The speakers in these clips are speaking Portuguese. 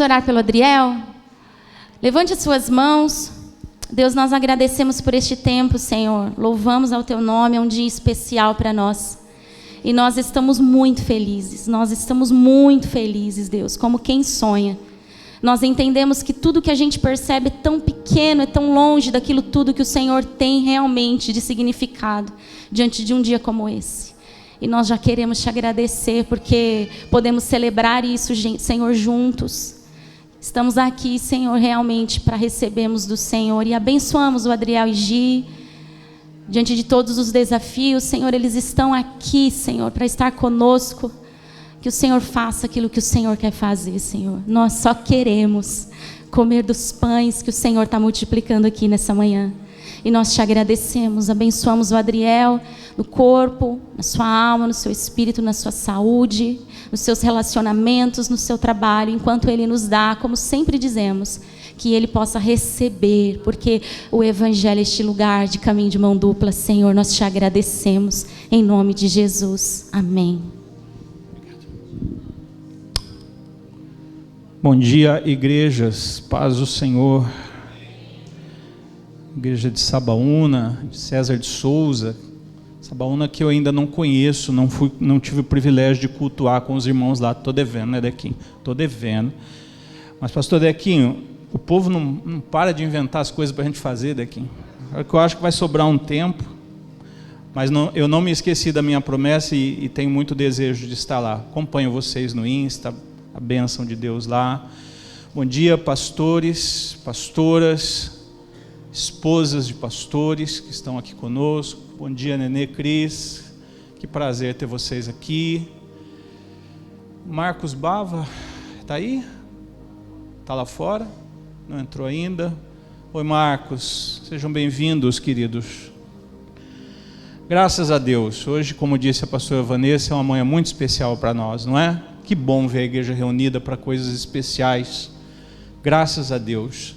orar pelo Adriel? Levante as suas mãos. Deus, nós agradecemos por este tempo, Senhor. Louvamos ao Teu nome, é um dia especial para nós. E nós estamos muito felizes. Nós estamos muito felizes, Deus, como quem sonha. Nós entendemos que tudo que a gente percebe é tão pequeno, é tão longe daquilo tudo que o Senhor tem realmente de significado diante de um dia como esse. E nós já queremos te agradecer porque podemos celebrar isso, Senhor, juntos. Estamos aqui, Senhor, realmente para recebermos do Senhor e abençoamos o Adriel e Gi. Diante de todos os desafios, Senhor, eles estão aqui, Senhor, para estar conosco. Que o Senhor faça aquilo que o Senhor quer fazer, Senhor. Nós só queremos comer dos pães que o Senhor está multiplicando aqui nessa manhã. E nós te agradecemos, abençoamos o Adriel no corpo, na sua alma, no seu espírito, na sua saúde, nos seus relacionamentos, no seu trabalho, enquanto Ele nos dá, como sempre dizemos, que Ele possa receber, porque o Evangelho é este lugar de caminho de mão dupla, Senhor. Nós te agradecemos, em nome de Jesus. Amém. Bom dia, igrejas, paz do Senhor, igreja de Sabaúna, de César de Souza, Sabaúna que eu ainda não conheço, não tive o privilégio de cultuar com os irmãos lá, estou devendo, né, Dequinho? Estou devendo, mas pastor Dequinho, o povo não para de inventar as coisas para a gente fazer, Dequinho, eu acho que vai sobrar um tempo, mas eu não me esqueci da minha promessa e tenho muito desejo de estar lá. Acompanho vocês no Insta, a bênção de Deus lá. Bom dia, pastores, pastoras, esposas de pastores que estão aqui conosco. Bom dia, Nenê, Cris, que prazer ter vocês aqui. Marcos Bava, está aí? Está lá fora? Não entrou ainda? Oi, Marcos, sejam bem-vindos, queridos. Graças a Deus, hoje, como disse a pastora Vanessa, é uma manhã muito especial para nós, não é? Que bom ver a igreja reunida para coisas especiais. Graças a Deus.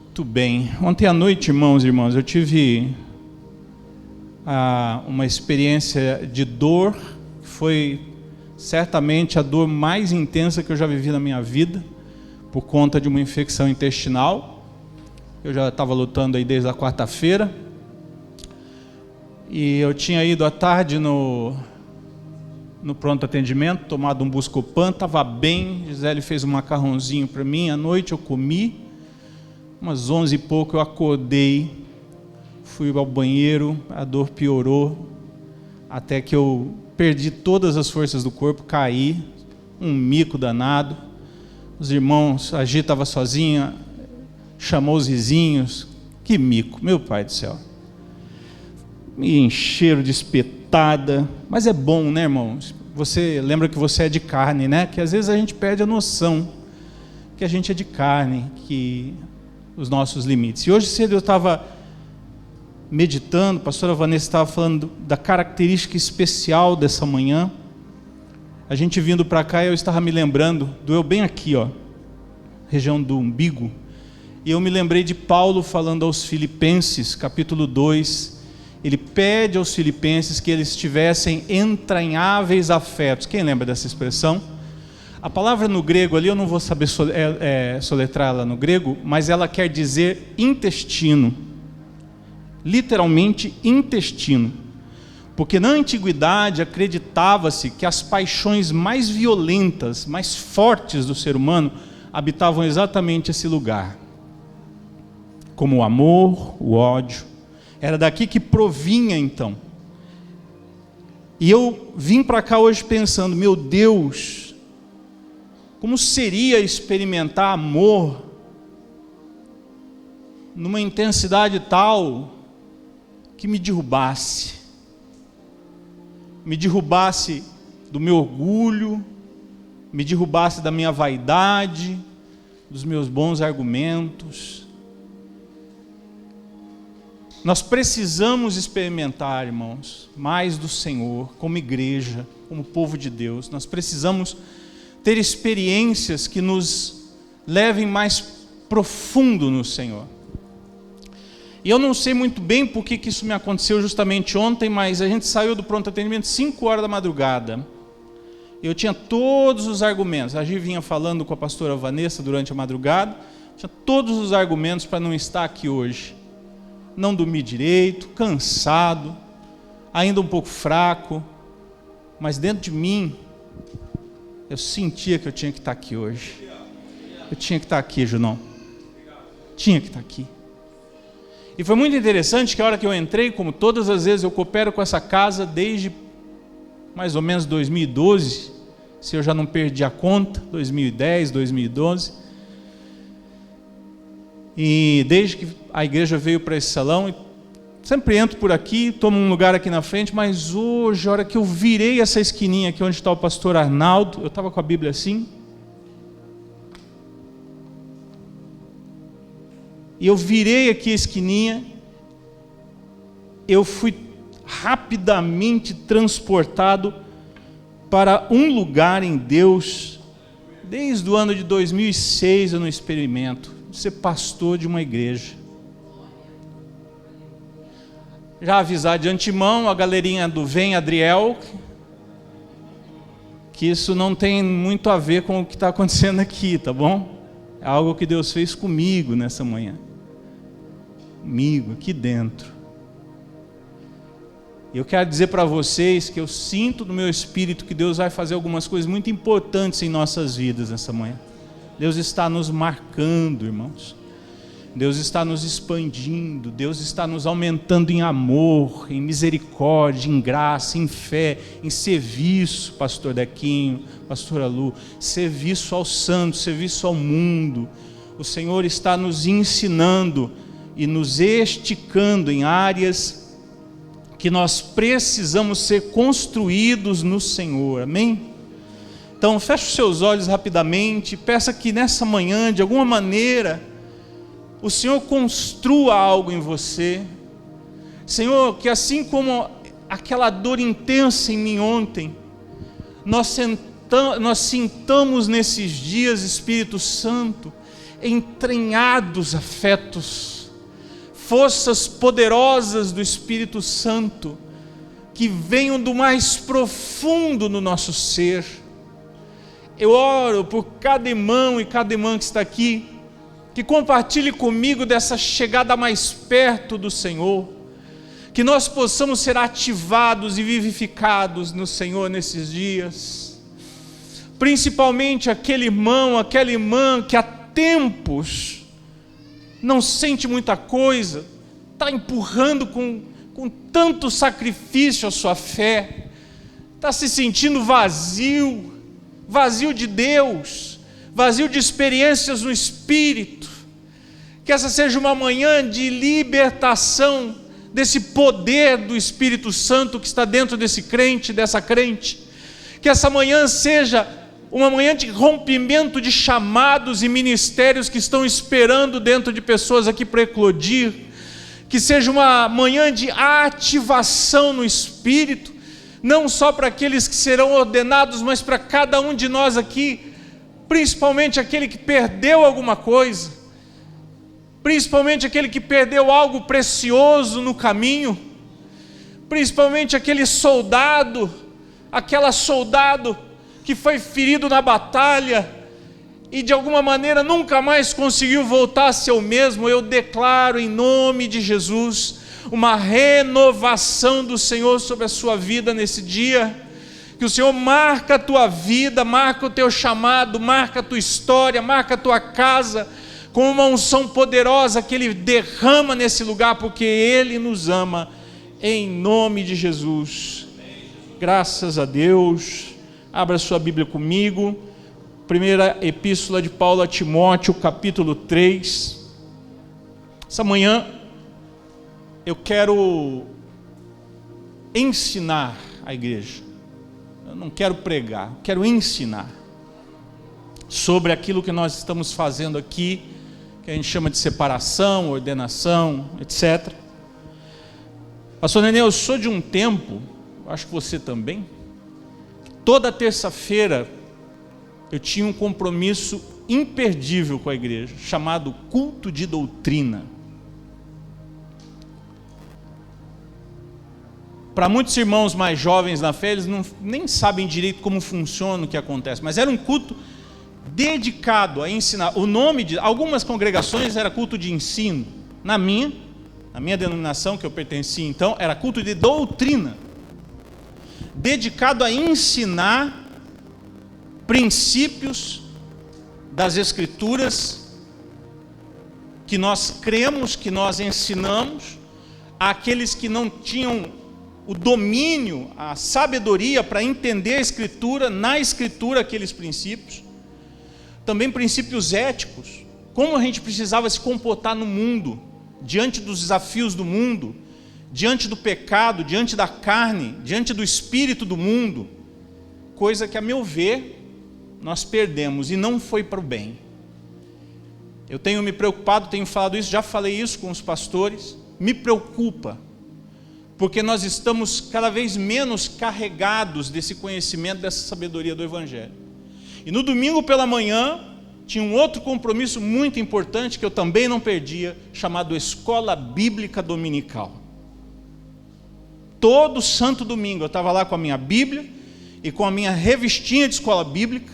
Muito bem. Ontem à noite, irmãos e irmãs, eu tive uma experiência de dor, que foi certamente a dor mais intensa que eu já vivi na minha vida, por conta de uma infecção intestinal. Eu já estava lutando aí desde a quarta-feira. E eu tinha ido à tarde no pronto atendimento, tomado um Buscopan, estava bem. Gisele fez um macarrãozinho para mim, à noite eu comi, umas 11 e pouco eu acordei, fui ao banheiro, a dor piorou, até que eu perdi todas as forças do corpo, caí, um mico danado. Os irmãos, a Gi estava sozinha, chamou os vizinhos, que mico, meu pai do céu. Me encheram de espetada, mas é bom, né, irmãos? Você lembra que você é de carne, né? Que às vezes a gente perde a noção que a gente é de carne, que os nossos limites. E hoje cedo eu estava meditando, a pastora Vanessa estava falando da característica especial dessa manhã. A gente vindo para cá, eu estava me lembrando, doeu bem aqui, ó, região do umbigo, e eu me lembrei de Paulo falando aos Filipenses, capítulo 2, ele pede aos filipenses que eles tivessem entranháveis afetos. Quem lembra dessa expressão? A palavra no grego ali, eu não vou saber soletrar ela no grego, mas ela quer dizer intestino. Literalmente intestino. Porque na antiguidade acreditava-se que as paixões mais violentas, mais fortes do ser humano habitavam exatamente esse lugar. Como o amor, o ódio. Era daqui que provinha então. E eu vim para cá hoje pensando, meu Deus, como seria experimentar amor numa intensidade tal que me derrubasse do meu orgulho, me derrubasse da minha vaidade, dos meus bons argumentos. Nós precisamos experimentar, irmãos, mais do Senhor, como igreja, como povo de Deus. Nós precisamos ter experiências que nos levem mais profundo no Senhor. E eu não sei muito bem por que isso me aconteceu justamente ontem, mas a gente saiu do pronto atendimento 5 horas da madrugada. Eu tinha todos os argumentos. A Gi vinha falando com a pastora Vanessa durante a madrugada. Tinha todos os argumentos para não estar aqui hoje. Não dormi direito, cansado, ainda um pouco fraco. Mas dentro de mim, eu sentia que eu tinha que estar aqui hoje. Eu tinha que estar aqui, Junão. Tinha que estar aqui. E foi muito interessante que a hora que eu entrei, como todas as vezes eu coopero com essa casa desde mais ou menos 2012, se eu já não perdi a conta, 2010, 2012. E desde que a igreja veio para esse salão, sempre entro por aqui, tomo um lugar aqui na frente, mas hoje, a hora que eu virei essa esquininha aqui onde está o pastor Arnaldo, eu estava com a Bíblia assim, e eu virei aqui a esquininha, eu fui rapidamente transportado para um lugar em Deus. Desde o ano de 2006 eu não experimento ser pastor de uma igreja. Já avisar de antemão a galerinha do Vem Adriel, que isso não tem muito a ver com o que está acontecendo aqui, tá bom? É algo que Deus fez comigo nessa manhã. Comigo, aqui dentro. Eu quero dizer para vocês que eu sinto no meu espírito que Deus vai fazer algumas coisas muito importantes em nossas vidas nessa manhã. Deus está nos marcando, irmãos. Deus está nos expandindo. Deus está nos aumentando em amor, em misericórdia, em graça, em fé, em serviço, pastor Dequinho, pastora Lu, serviço aos santos, serviço ao mundo. O Senhor está nos ensinando e nos esticando em áreas que nós precisamos ser construídos no Senhor, amém? Então feche os seus olhos rapidamente, peça que nessa manhã, de alguma maneira, o Senhor construa algo em você. Senhor, que assim como aquela dor intensa em mim ontem, nós sintamos nesses dias, Espírito Santo, entranhados afetos, forças poderosas do Espírito Santo, que venham do mais profundo no nosso ser. Eu oro por cada irmão e cada irmã que está aqui, que compartilhe comigo dessa chegada mais perto do Senhor, que nós possamos ser ativados e vivificados no Senhor nesses dias, principalmente aquele irmão, aquela irmã que há tempos não sente muita coisa, está empurrando com tanto sacrifício a sua fé, está se sentindo vazio de Deus, vazio de experiências no Espírito. Que essa seja uma manhã de libertação desse poder do Espírito Santo que está dentro desse crente, dessa crente. Que essa manhã seja uma manhã de rompimento de chamados e ministérios que estão esperando dentro de pessoas aqui para eclodir. Que seja uma manhã de ativação no Espírito, não só para aqueles que serão ordenados, mas para cada um de nós aqui, principalmente aquele que perdeu alguma coisa, principalmente aquele que perdeu algo precioso no caminho, principalmente aquele soldado, aquela soldado que foi ferido na batalha e de alguma maneira nunca mais conseguiu voltar a ser o mesmo. Eu declaro em nome de Jesus uma renovação do Senhor sobre a sua vida nesse dia, que o Senhor marca a tua vida, marca o teu chamado, marca a tua história, marca a tua casa, com uma unção poderosa que Ele derrama nesse lugar, porque Ele nos ama, em nome de Jesus. Graças a Deus. Abra sua Bíblia comigo, primeira epístola de Paulo a Timóteo, capítulo 3. Essa manhã eu quero ensinar a igreja. Eu não quero pregar, eu quero ensinar sobre aquilo que nós estamos fazendo aqui, que a gente chama de separação, ordenação, etc. Pastor Nenê, eu sou de um tempo, acho que você também, toda terça-feira eu tinha um compromisso imperdível com a igreja, chamado culto de doutrina. Para muitos irmãos mais jovens na fé, eles nem sabem direito como funciona, o que acontece, mas era um culto dedicado a ensinar. O nome de algumas congregações era culto de ensino. Na minha denominação que eu pertencia, então, era culto de doutrina, dedicado a ensinar princípios das Escrituras que nós cremos, que nós ensinamos àqueles que não tinham o domínio, a sabedoria para entender a Escritura, na Escritura aqueles princípios. Também princípios éticos, como a gente precisava se comportar no mundo, diante dos desafios do mundo, diante do pecado, diante da carne, diante do espírito do mundo, coisa que, a meu ver, nós perdemos e não foi para o bem. Eu tenho me preocupado, tenho falado isso, já falei isso com os pastores, me preocupa, porque nós estamos cada vez menos carregados desse conhecimento, dessa sabedoria do Evangelho. E no domingo pela manhã, tinha um outro compromisso muito importante que eu também não perdia, chamado Escola Bíblica Dominical. Todo santo domingo eu estava lá com a minha Bíblia e com a minha revistinha de escola bíblica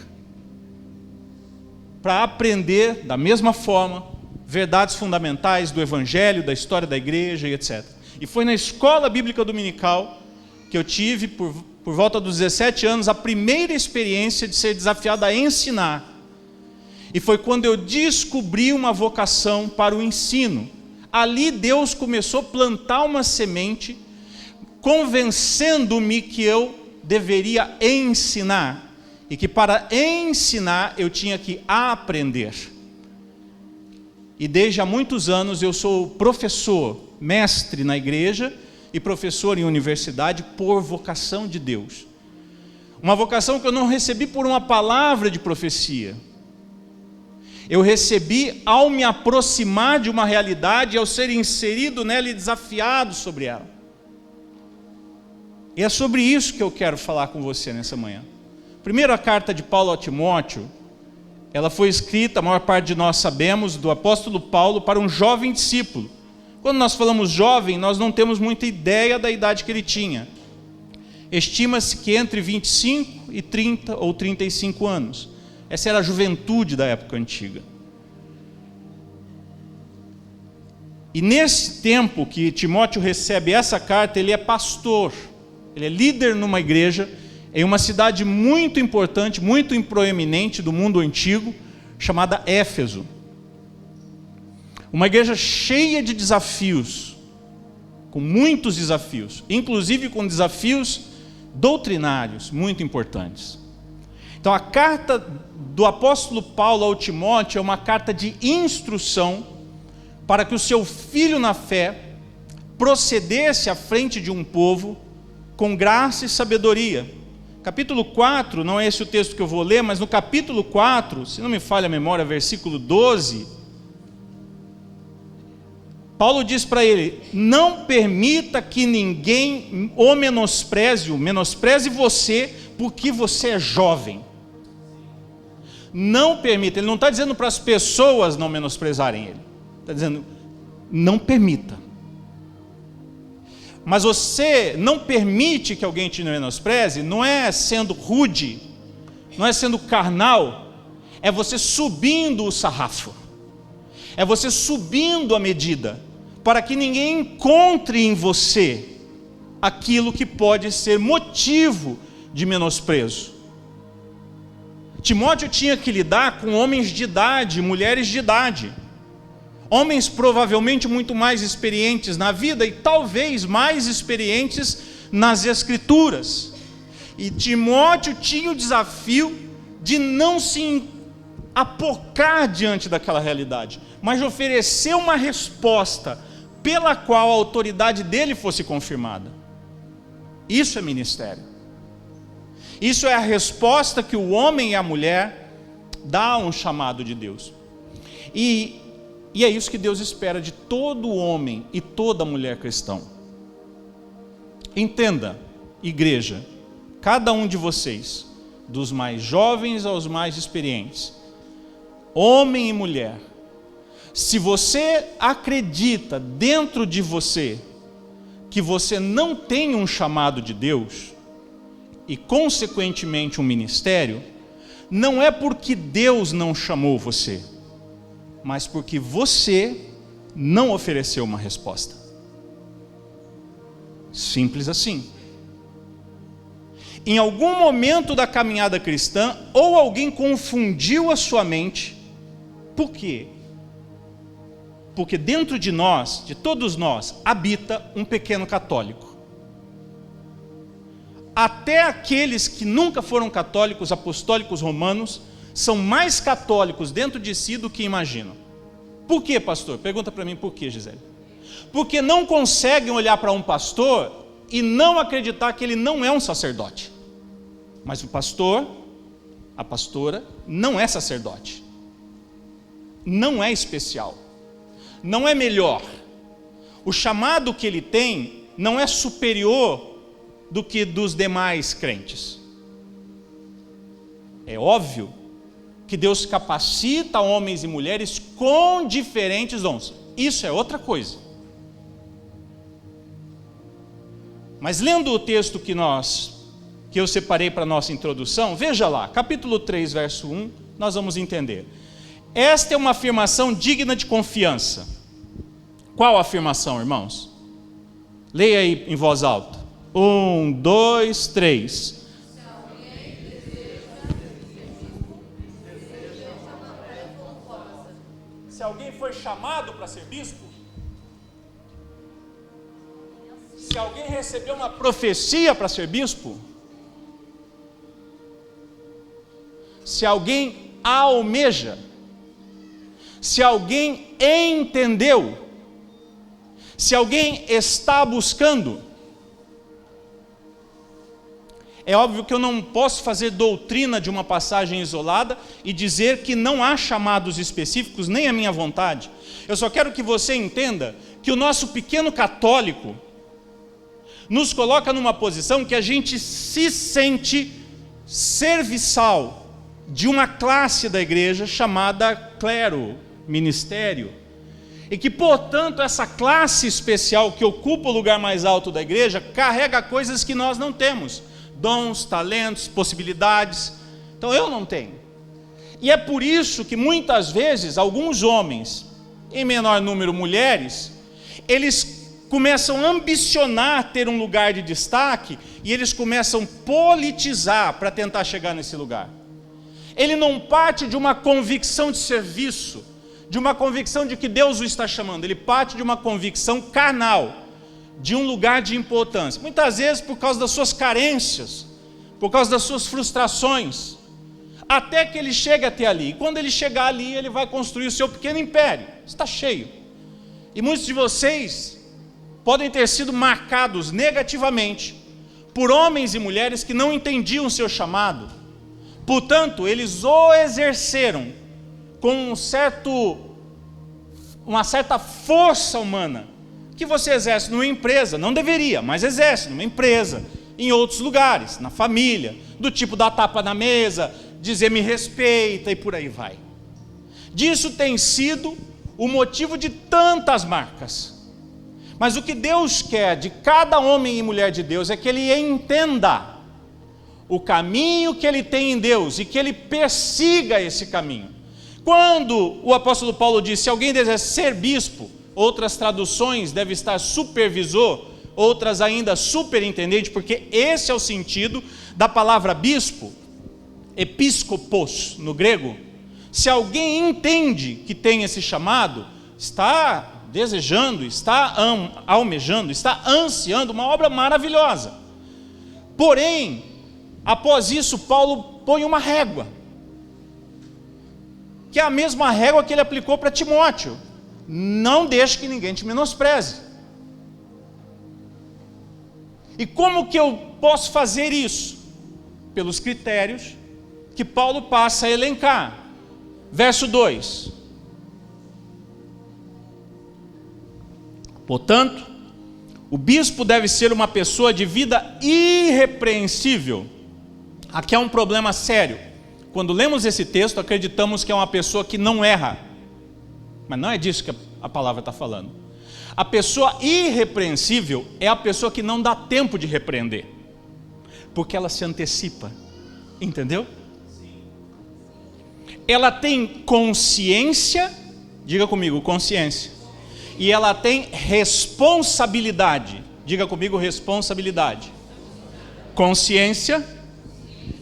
para aprender da mesma forma verdades fundamentais do Evangelho, da história da igreja e etc. E foi na Escola Bíblica Dominical que eu tive, por volta dos 17 anos, a primeira experiência de ser desafiado a ensinar. E foi quando eu descobri uma vocação para o ensino. Ali Deus começou a plantar uma semente, convencendo-me que eu deveria ensinar. E que para ensinar eu tinha que aprender. E desde há muitos anos eu sou professor, mestre na igreja e professor em universidade por vocação de Deus. Uma vocação que eu não recebi por uma palavra de profecia. Eu recebi ao me aproximar de uma realidade, ao ser inserido nela e desafiado sobre ela. E é sobre isso que eu quero falar com você nessa manhã. Primeiro, a carta de Paulo a Timóteo, ela foi escrita, a maior parte de nós sabemos, do apóstolo Paulo para um jovem discípulo. Quando nós falamos jovem, nós não temos muita ideia da idade que ele tinha. Estima-se que entre 25 e 30 ou 35 anos. Essa era a juventude da época antiga. E nesse tempo que Timóteo recebe essa carta, ele é pastor, ele é líder numa igreja, em uma cidade muito importante, muito proeminente do mundo antigo, chamada Éfeso. Uma igreja cheia de desafios, com muitos desafios, inclusive com desafios doutrinários muito importantes. Então a carta do apóstolo Paulo ao Timóteo é uma carta de instrução para que o seu filho na fé procedesse à frente de um povo com graça e sabedoria. Capítulo 4, não é esse o texto que eu vou ler, mas no capítulo 4, se não me falha a memória, versículo 12, Paulo diz para ele: não permita que ninguém o menospreze você porque você é jovem. Não permita, ele não está dizendo para as pessoas não menosprezarem ele, está dizendo, não permita. Mas você não permite que alguém te menospreze, não é sendo rude, não é sendo carnal, é você subindo o sarrafo, é você subindo a medida, para que ninguém encontre em você aquilo que pode ser motivo de menosprezo. Timóteo tinha que lidar com homens de idade, mulheres de idade, homens provavelmente muito mais experientes na vida e talvez mais experientes nas Escrituras. E Timóteo tinha o desafio de não se apocar diante daquela realidade, mas de oferecer uma resposta pela qual a autoridade dele fosse confirmada. Isso é ministério. Isso é a resposta que o homem e a mulher dá a um chamado de Deus. E é isso que Deus espera de todo homem e toda mulher cristão. Entenda, igreja, cada um de vocês, dos mais jovens aos mais experientes, homem e mulher, se você acredita dentro de você que você não tem um chamado de Deus e, consequentemente, um ministério, não é porque Deus não chamou você, mas porque você não ofereceu uma resposta. Simples assim. Em algum momento da caminhada cristã, ou alguém confundiu a sua mente. Por quê? Porque dentro de nós, de todos nós, habita um pequeno católico. Até aqueles que nunca foram católicos, apostólicos romanos, são mais católicos dentro de si do que imaginam. Por quê, pastor? Pergunta para mim por quê, Gisele. Porque não conseguem olhar para um pastor e não acreditar que ele não é um sacerdote. Mas o pastor, a pastora, não é sacerdote. Não é especial. Não é melhor. O chamado que ele tem não é superior do que dos demais crentes. É óbvio que Deus capacita homens e mulheres com diferentes dons. Isso é outra coisa. Mas lendo o texto que eu separei para a nossa introdução, veja lá, capítulo 3, verso 1, nós vamos entender. Esta é uma afirmação digna de confiança. Qual a afirmação, irmãos? Leia aí em voz alta. 1, 2, 3. Se alguém foi chamado para ser bispo, se alguém recebeu uma profecia para ser bispo, se alguém almeja, se alguém entendeu, se alguém está buscando, é óbvio que eu não posso fazer doutrina de uma passagem isolada e dizer que não há chamados específicos, nem a minha vontade. Eu só quero que você entenda que o nosso pequeno católico nos coloca numa posição que a gente se sente serviçal de uma classe da igreja chamada clero, ministério, e que, portanto, essa classe especial que ocupa o lugar mais alto da igreja carrega coisas que nós não temos, dons, talentos, possibilidades. Então eu não tenho. E é por isso que muitas vezes alguns homens, em menor número mulheres, eles começam a ambicionar ter um lugar de destaque e eles começam a politizar para tentar chegar nesse lugar. Ele não parte de uma convicção de serviço, de uma convicção de que Deus o está chamando, ele parte de uma convicção carnal, de um lugar de importância, muitas vezes por causa das suas carências, por causa das suas frustrações, até que ele chegue até ali, e quando ele chegar ali, ele vai construir o seu pequeno império, está cheio, e muitos de vocês podem ter sido marcados negativamente, por homens e mulheres que não entendiam o seu chamado, portanto, eles o exerceram com uma certa força humana, que você exerce numa empresa, não deveria, mas exerce numa empresa, em outros lugares, na família, do tipo dar tapa na mesa, dizer me respeita e por aí vai. Disso tem sido o motivo de tantas marcas. Mas o que Deus quer de cada homem e mulher de Deus é que ele entenda o caminho que ele tem em Deus e que ele persiga esse caminho. Quando o apóstolo Paulo diz, se alguém deseja ser bispo, outras traduções devem estar supervisor, outras ainda superintendente, porque esse é o sentido da palavra bispo, episcopos no grego. Se alguém entende que tem esse chamado, está desejando, está almejando, está ansiando uma obra maravilhosa. Porém, após isso, Paulo põe uma régua, que é a mesma régua que ele aplicou para Timóteo. Não deixe que ninguém te menospreze. E como que eu posso fazer isso? Pelos critérios que Paulo passa a elencar. Verso 2. Portanto, o bispo deve ser uma pessoa de vida irrepreensível. Aqui é um problema sério. Quando lemos esse texto, acreditamos que é uma pessoa que não erra. Mas não é disso que a palavra está falando. A pessoa irrepreensível é a pessoa que não dá tempo de repreender, porque ela se antecipa, entendeu? Ela tem consciência, diga comigo, consciência, e ela tem responsabilidade, diga comigo, responsabilidade, consciência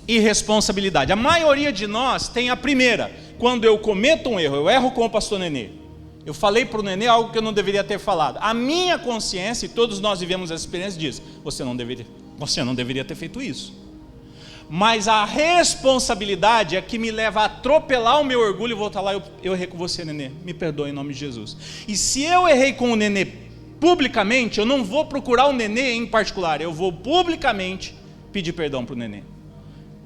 e responsabilidade. A maioria de nós tem a primeira. Quando eu cometo um erro, eu erro com o pastor Nenê, eu falei para o Nenê algo que eu não deveria ter falado, a minha consciência, e todos nós vivemos essa experiência, diz, você não deveria ter feito isso. Mas a responsabilidade é que me leva a atropelar o meu orgulho e voltar lá, eu errei com você, Nenê, me perdoe em nome de Jesus. E se eu errei com o Nenê publicamente, eu não vou procurar o Nenê em particular, eu vou publicamente pedir perdão para o Nenê.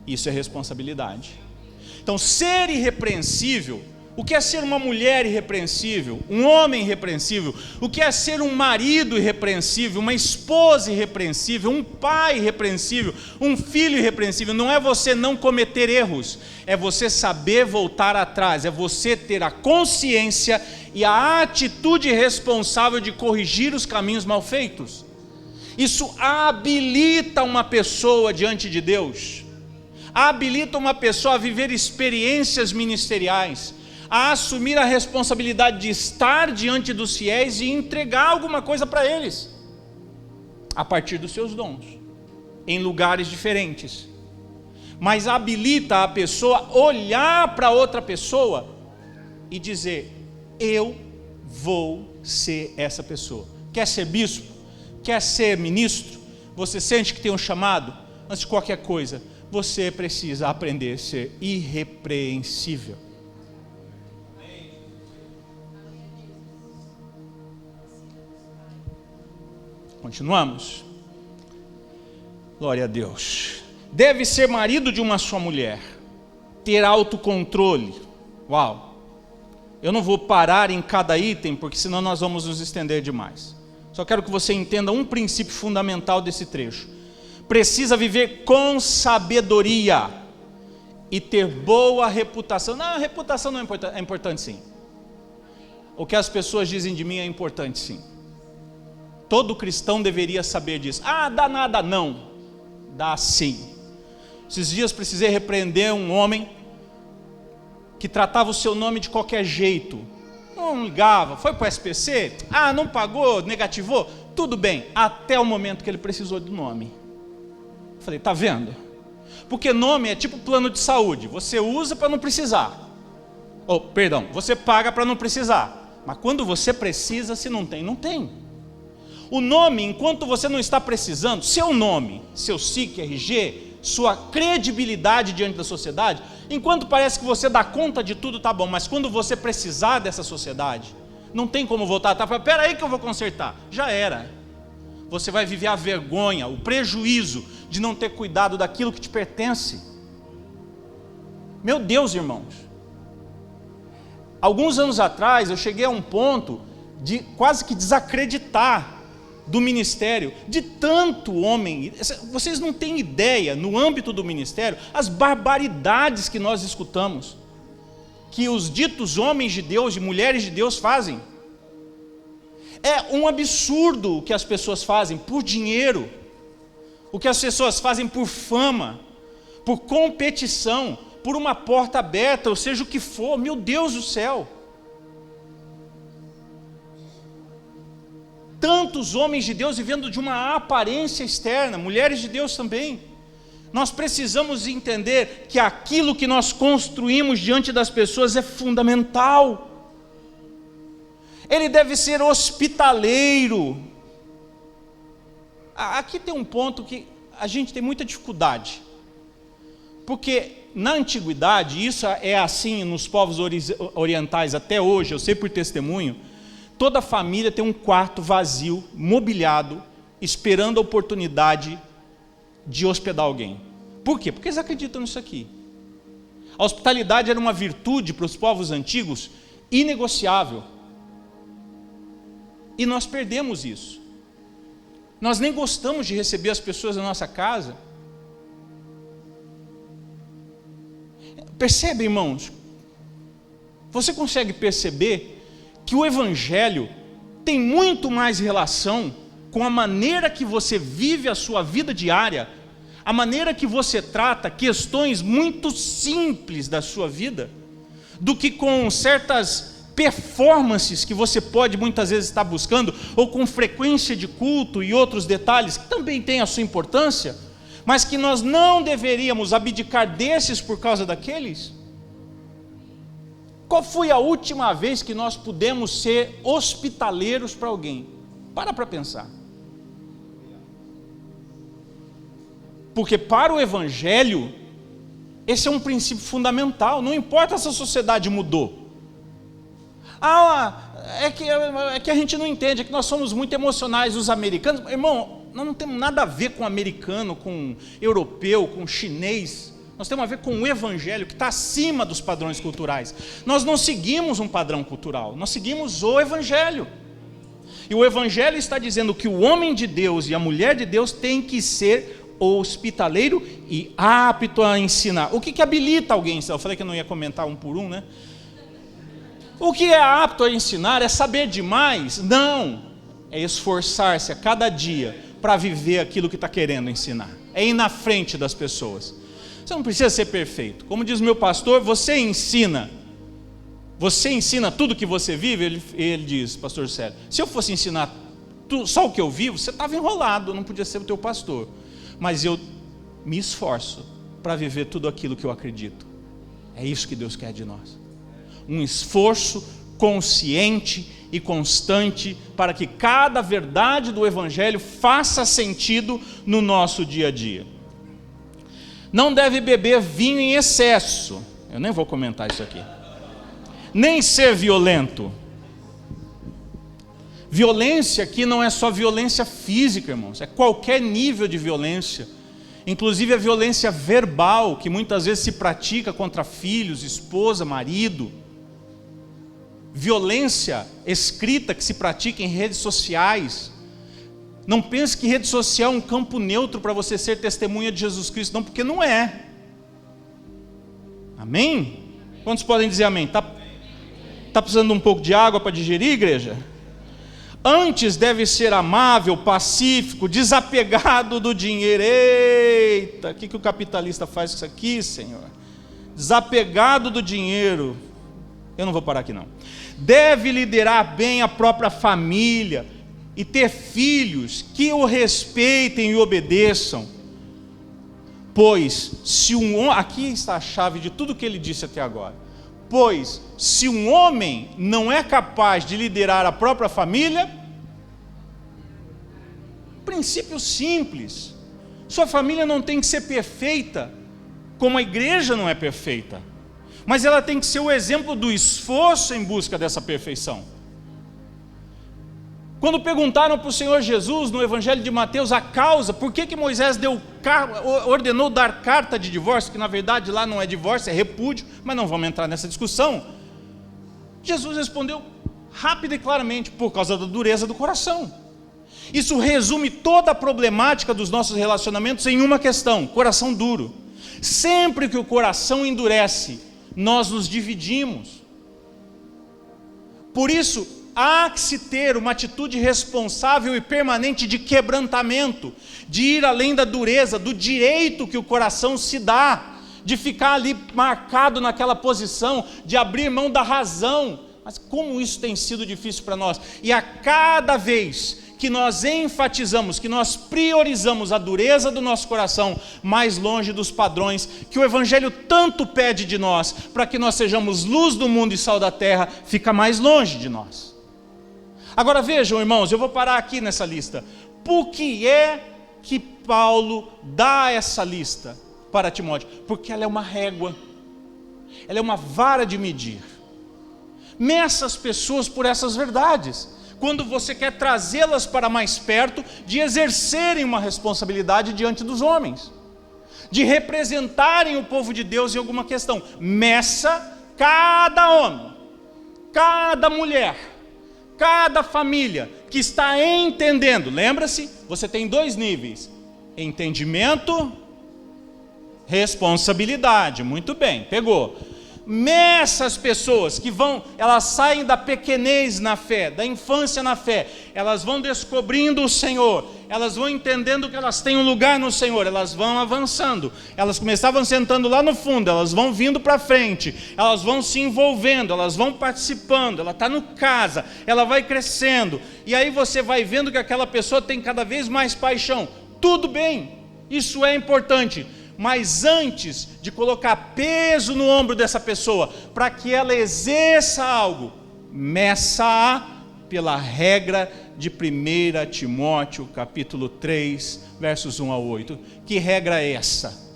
Isso é responsabilidade. Então, ser irrepreensível, o que é ser uma mulher irrepreensível, um homem irrepreensível, o que é ser um marido irrepreensível, uma esposa irrepreensível, um pai irrepreensível, um filho irrepreensível, não é você não cometer erros, é você saber voltar atrás, é você ter a consciência e a atitude responsável de corrigir os caminhos mal feitos. Isso habilita uma pessoa diante de Deus, habilita uma pessoa a viver experiências ministeriais, a assumir a responsabilidade de estar diante dos fiéis e entregar alguma coisa para eles, a partir dos seus dons, em lugares diferentes. Mas habilita a pessoa olhar para outra pessoa e dizer, eu vou ser essa pessoa. Quer ser bispo? Quer ser ministro? Você sente que tem um chamado? Antes de qualquer coisa, você precisa aprender a ser irrepreensível. Continuamos. Glória a Deus. Deve ser marido de uma só mulher, ter autocontrole. Uau! Eu não vou parar em cada item, porque senão nós vamos nos estender demais. Só quero que você entenda um princípio fundamental desse trecho. Precisa viver com sabedoria e ter boa reputação. Não, a reputação não é importante. É importante sim. O que as pessoas dizem de mim é importante sim. Todo cristão deveria saber disso. Ah, dá nada não. Dá sim. Esses dias precisei repreender um homem que tratava o seu nome de qualquer jeito. Não ligava, foi para o SPC, ah, não pagou, negativou, tudo bem, até o momento que ele precisou do nome. Falei, tá vendo? Porque nome é tipo plano de saúde, você usa para não precisar. Você paga para não precisar. Mas quando você precisa, se não tem, não tem. O nome, enquanto você não está precisando, seu nome, seu SIC, RG, sua credibilidade diante da sociedade, enquanto parece que você dá conta de tudo, tá bom, mas quando você precisar dessa sociedade, não tem como voltar atrás, espera aí que eu vou consertar, já era. Você vai viver a vergonha, o prejuízo de não ter cuidado daquilo que te pertence. Meu Deus, irmãos, alguns anos atrás eu cheguei a um ponto de quase que desacreditar do ministério, de tanto homem. Vocês não têm ideia, no âmbito do ministério, as barbaridades que nós escutamos, que os ditos homens de Deus e mulheres de Deus fazem. É um absurdo o que as pessoas fazem por dinheiro, o que as pessoas fazem por fama, por competição, por uma porta aberta, ou seja o que for, meu Deus do céu. Tantos homens de Deus vivendo de uma aparência externa, mulheres de Deus também. Nós precisamos entender que aquilo que nós construímos diante das pessoas é fundamental. Ele deve ser hospitaleiro. Aqui tem um ponto que a gente tem muita dificuldade, porque na antiguidade, isso é assim nos povos orientais até hoje, eu sei por testemunho, toda família tem um quarto vazio, mobiliado, esperando a oportunidade de hospedar alguém. Por quê? Porque eles acreditam nisso aqui. A hospitalidade era uma virtude para os povos antigos inegociável. E nós perdemos isso. Nós nem gostamos de receber as pessoas na nossa casa. Percebe, irmãos? Você consegue perceber que o Evangelho tem muito mais relação com a maneira que você vive a sua vida diária, a maneira que você trata questões muito simples da sua vida, do que com certas performances que você pode muitas vezes estar buscando, ou com frequência de culto e outros detalhes que também têm a sua importância, mas que nós não deveríamos abdicar desses por causa daqueles. Qual foi a última vez que nós pudemos ser hospitaleiros para alguém? Para pensar. Porque para o Evangelho, esse é um princípio fundamental, não importa se a sociedade mudou. É que a gente não entende, é que nós somos muito emocionais, os americanos. Irmão, nós não temos nada a ver com americano, com europeu, com chinês. Nós temos a ver com o Evangelho, que está acima dos padrões culturais. Nós não seguimos um padrão cultural, nós seguimos o Evangelho. E o Evangelho está dizendo que o homem de Deus e a mulher de Deus tem que ser hospitaleiro e apto a ensinar. O que habilita alguém? Eu falei que eu não ia comentar um por um, né? O que é apto a ensinar? É saber demais? Não. É esforçar-se a cada dia para viver aquilo que está querendo ensinar. É ir na frente das pessoas. Você não precisa ser perfeito. Como diz meu pastor, você ensina tudo que você vive. Ele diz, pastor Célio, se eu fosse ensinar só o que eu vivo, você estava enrolado, não podia ser o teu pastor. Mas eu me esforço para viver tudo aquilo que eu acredito. É isso que Deus quer de nós. Um esforço consciente e constante para que cada verdade do Evangelho faça sentido no nosso dia a dia. Não deve beber vinho em excesso. Eu nem vou comentar isso aqui. Nem ser violento. Violência aqui não é só violência física, irmãos, é qualquer nível de violência, inclusive a violência verbal, que muitas vezes se pratica contra filhos, esposa, marido, violência escrita que se pratica em redes sociais. Não pense que rede social é um campo neutro para você ser testemunha de Jesus Cristo, não, porque não é. Amém? Quantos podem dizer amém? Tá precisando de um pouco de água para digerir, igreja? Antes deve ser amável, pacífico, desapegado do dinheiro. Eita, o que o capitalista faz com isso aqui, Senhor? Desapegado do dinheiro. Eu não vou parar aqui não. Deve liderar bem a própria família e ter filhos que o respeitem e obedeçam. Pois, aqui está a chave de tudo que ele disse até agora. Pois, se um homem não é capaz de liderar a própria família, princípio simples, sua família não tem que ser perfeita, como a igreja não é perfeita, mas ela tem que ser o exemplo do esforço em busca dessa perfeição. Quando perguntaram para o Senhor Jesus, no Evangelho de Mateus, a causa, por que Moisés ordenou dar carta de divórcio, que na verdade lá não é divórcio, é repúdio, mas não vamos entrar nessa discussão. Jesus respondeu rápido e claramente, por causa da dureza do coração. Isso resume toda a problemática dos nossos relacionamentos em uma questão: coração duro. Sempre que o coração endurece, nós nos dividimos. Por isso, há que se ter uma atitude responsável e permanente de quebrantamento, de ir além da dureza, do direito que o coração se dá, de ficar ali marcado naquela posição, de abrir mão da razão. Mas como isso tem sido difícil para nós. E a cada vez que nós enfatizamos, que nós priorizamos a dureza do nosso coração, mais longe dos padrões que o Evangelho tanto pede de nós, para que nós sejamos luz do mundo e sal da terra, fica mais longe de nós. Agora vejam, irmãos, eu vou parar aqui nessa lista. Por que é que Paulo dá essa lista para Timóteo? Porque ela é uma régua, ela é uma vara de medir. Meça as pessoas por essas verdades, quando você quer trazê-las para mais perto de exercerem uma responsabilidade diante dos homens, de representarem o povo de Deus em alguma questão. Meça cada homem, cada mulher, cada família que está entendendo. Lembra-se, você tem 2 níveis: entendimento, responsabilidade. Muito bem, pegou. Meça as pessoas que elas saem da pequenez na fé, da infância na fé, elas vão descobrindo o Senhor, elas vão entendendo que elas têm um lugar no Senhor, elas vão avançando, elas começavam sentando lá no fundo, elas vão vindo para frente, elas vão se envolvendo, elas vão participando, ela está no casa, ela vai crescendo, e aí você vai vendo que aquela pessoa tem cada vez mais paixão. Tudo bem, isso é importante. Mas antes de colocar peso no ombro dessa pessoa, para que ela exerça algo, meça-a pela regra de 1 Timóteo, capítulo 3, versos 1 a 8. Que regra é essa?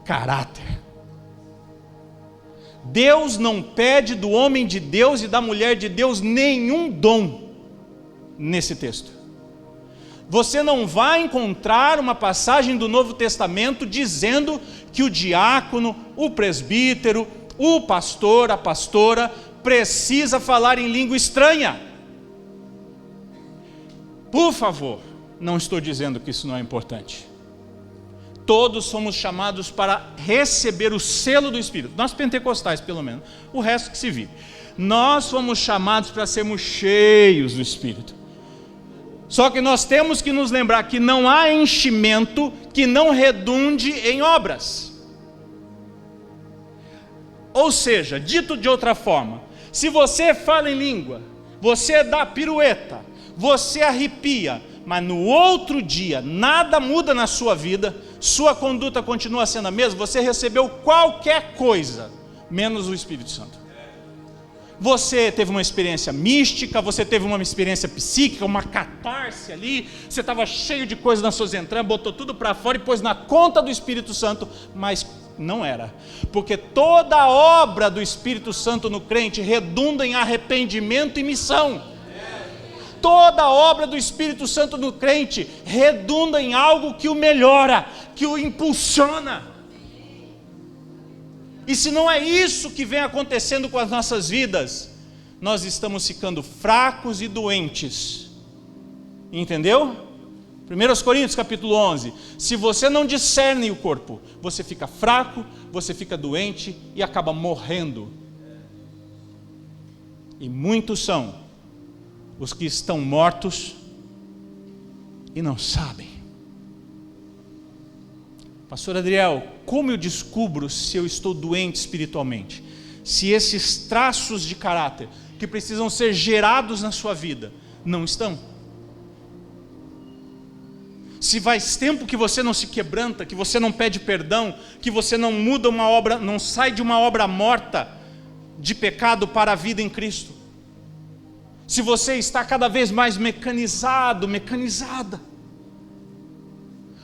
Caráter. Deus não pede do homem de Deus e da mulher de Deus nenhum dom nesse texto. Você não vai encontrar uma passagem do Novo Testamento dizendo que o diácono, o presbítero, o pastor, a pastora precisa falar em língua estranha. Por favor, não estou dizendo que isso não é importante. Todos somos chamados para receber o selo do Espírito. Nós pentecostais, pelo menos. O resto que se vive. Nós fomos chamados para sermos cheios do Espírito. Só que nós temos que nos lembrar que não há enchimento que não redunde em obras. Ou seja, dito de outra forma, se você fala em língua, você dá pirueta, você arrepia, mas no outro dia nada muda na sua vida, sua conduta continua sendo a mesma, você recebeu qualquer coisa, menos o Espírito Santo. Você teve uma experiência mística, você teve uma experiência psíquica, uma catarse ali, você estava cheio de coisas nas suas entranhas, botou tudo para fora e pôs na conta do Espírito Santo, mas não era, porque toda a obra do Espírito Santo no crente redunda em arrependimento e missão. Toda a obra do Espírito Santo no crente redunda em algo que o melhora, que o impulsiona. E se não é isso que vem acontecendo com as nossas vidas, nós estamos ficando fracos e doentes. Entendeu? 1 Coríntios capítulo 11. Se você não discerne o corpo, você fica fraco, você fica doente e acaba morrendo. E muitos são os que estão mortos e não sabem. Pastor Adriel, como eu descubro se eu estou doente espiritualmente? Se esses traços de caráter que precisam ser gerados na sua vida não estão? Se faz tempo que você não se quebranta, que você não pede perdão, que você não muda uma obra, não sai de uma obra morta de pecado para a vida em Cristo. Se você está cada vez mais mecanizada,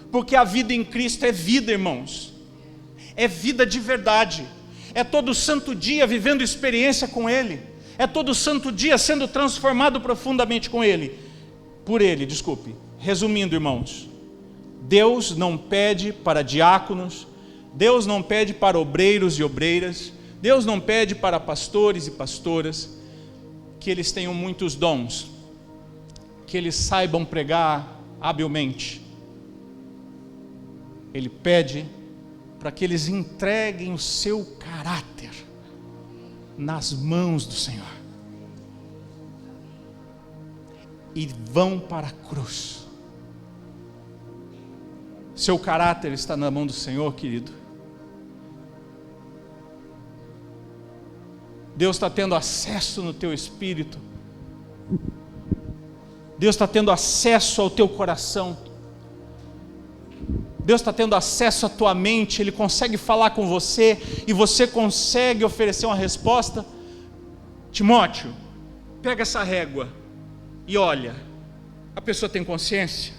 porque a vida em Cristo é vida, irmãos, é vida de verdade, é todo santo dia vivendo experiência com Ele, é todo santo dia sendo transformado profundamente com Ele, por Ele, desculpe. Resumindo, irmãos, Deus não pede para diáconos, Deus não pede para obreiros e obreiras, Deus não pede para pastores e pastoras, que eles tenham muitos dons, que eles saibam pregar habilmente. Ele pede para que eles entreguem o seu caráter nas mãos do Senhor e vão para a cruz. Seu caráter está na mão do Senhor, querido. Deus está tendo acesso no teu espírito. Deus está tendo acesso ao teu coração. Deus está tendo acesso à tua mente, Ele consegue falar com você, e você consegue oferecer uma resposta. Timóteo, pega essa régua e olha, a pessoa tem consciência?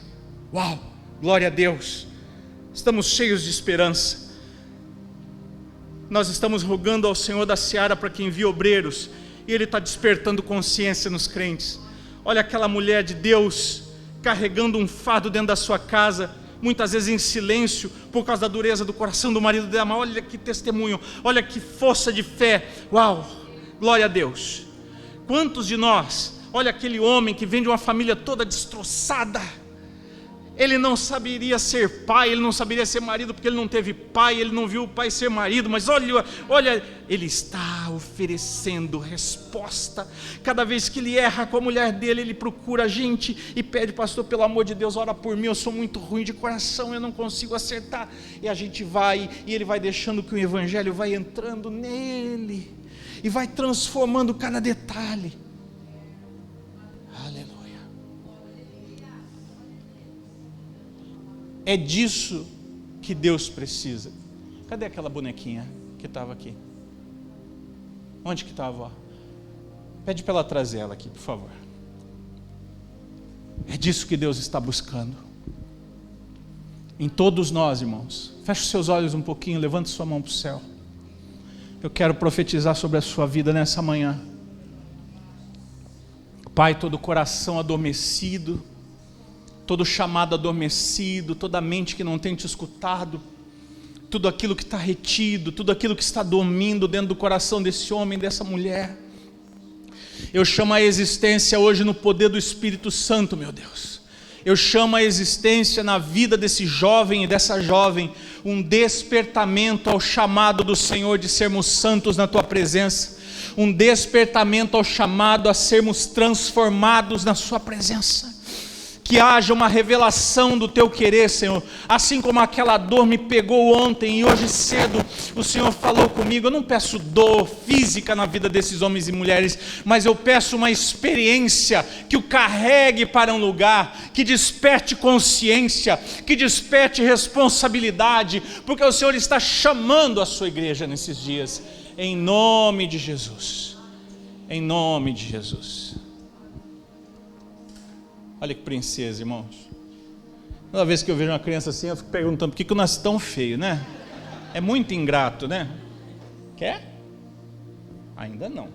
Uau, glória a Deus, estamos cheios de esperança. Nós estamos rogando ao Senhor da Seara para que envie obreiros, e Ele está despertando consciência nos crentes. Olha aquela mulher de Deus, carregando um fardo dentro da sua casa, muitas vezes em silêncio, por causa da dureza do coração do marido dela. Mas olha que testemunho, olha que força de fé. Uau, glória a Deus. Quantos de nós, olha aquele homem que vem de uma família toda destroçada, Ele não saberia ser pai, ele não saberia ser marido, porque ele não teve pai, ele não viu o pai ser marido, mas olha, ele está oferecendo resposta. Cada vez que ele erra com a mulher dele, ele procura a gente e pede: pastor, pelo amor de Deus, ora por mim, eu sou muito ruim de coração, eu não consigo acertar. E a gente vai, e ele vai deixando que o evangelho vai entrando nele, e vai transformando cada detalhe. É disso que Deus precisa. Cadê aquela bonequinha que estava aqui? Onde que estava? Pede para ela trazer ela aqui, por favor. É disso que Deus está buscando. Em todos nós, irmãos. Feche os seus olhos um pouquinho, levante sua mão para o céu. Eu quero profetizar sobre a sua vida nessa manhã. Pai, todo coração adormecido, todo chamado adormecido, toda mente que não tem te escutado, tudo aquilo que está retido, tudo aquilo que está dormindo dentro do coração desse homem, dessa mulher, eu chamo a existência hoje no poder do Espírito Santo, meu Deus. Eu chamo a existência na vida desse jovem e dessa jovem, um despertamento ao chamado do Senhor de sermos santos na Tua presença, um despertamento ao chamado a sermos transformados na Sua presença. Que haja uma revelação do Teu querer, Senhor. Assim como aquela dor me pegou ontem e hoje cedo o Senhor falou comigo. Eu não peço dor física na vida desses homens e mulheres, mas eu peço uma experiência que o carregue para um lugar, que desperte consciência, que desperte responsabilidade, porque o Senhor está chamando a sua igreja nesses dias, em nome de Jesus. Em nome de Jesus. Olha que princesa, irmãos. Toda vez que eu vejo uma criança assim, eu fico perguntando: por que eu nasci tão feio, né? É muito ingrato, né? Quer? Ainda não.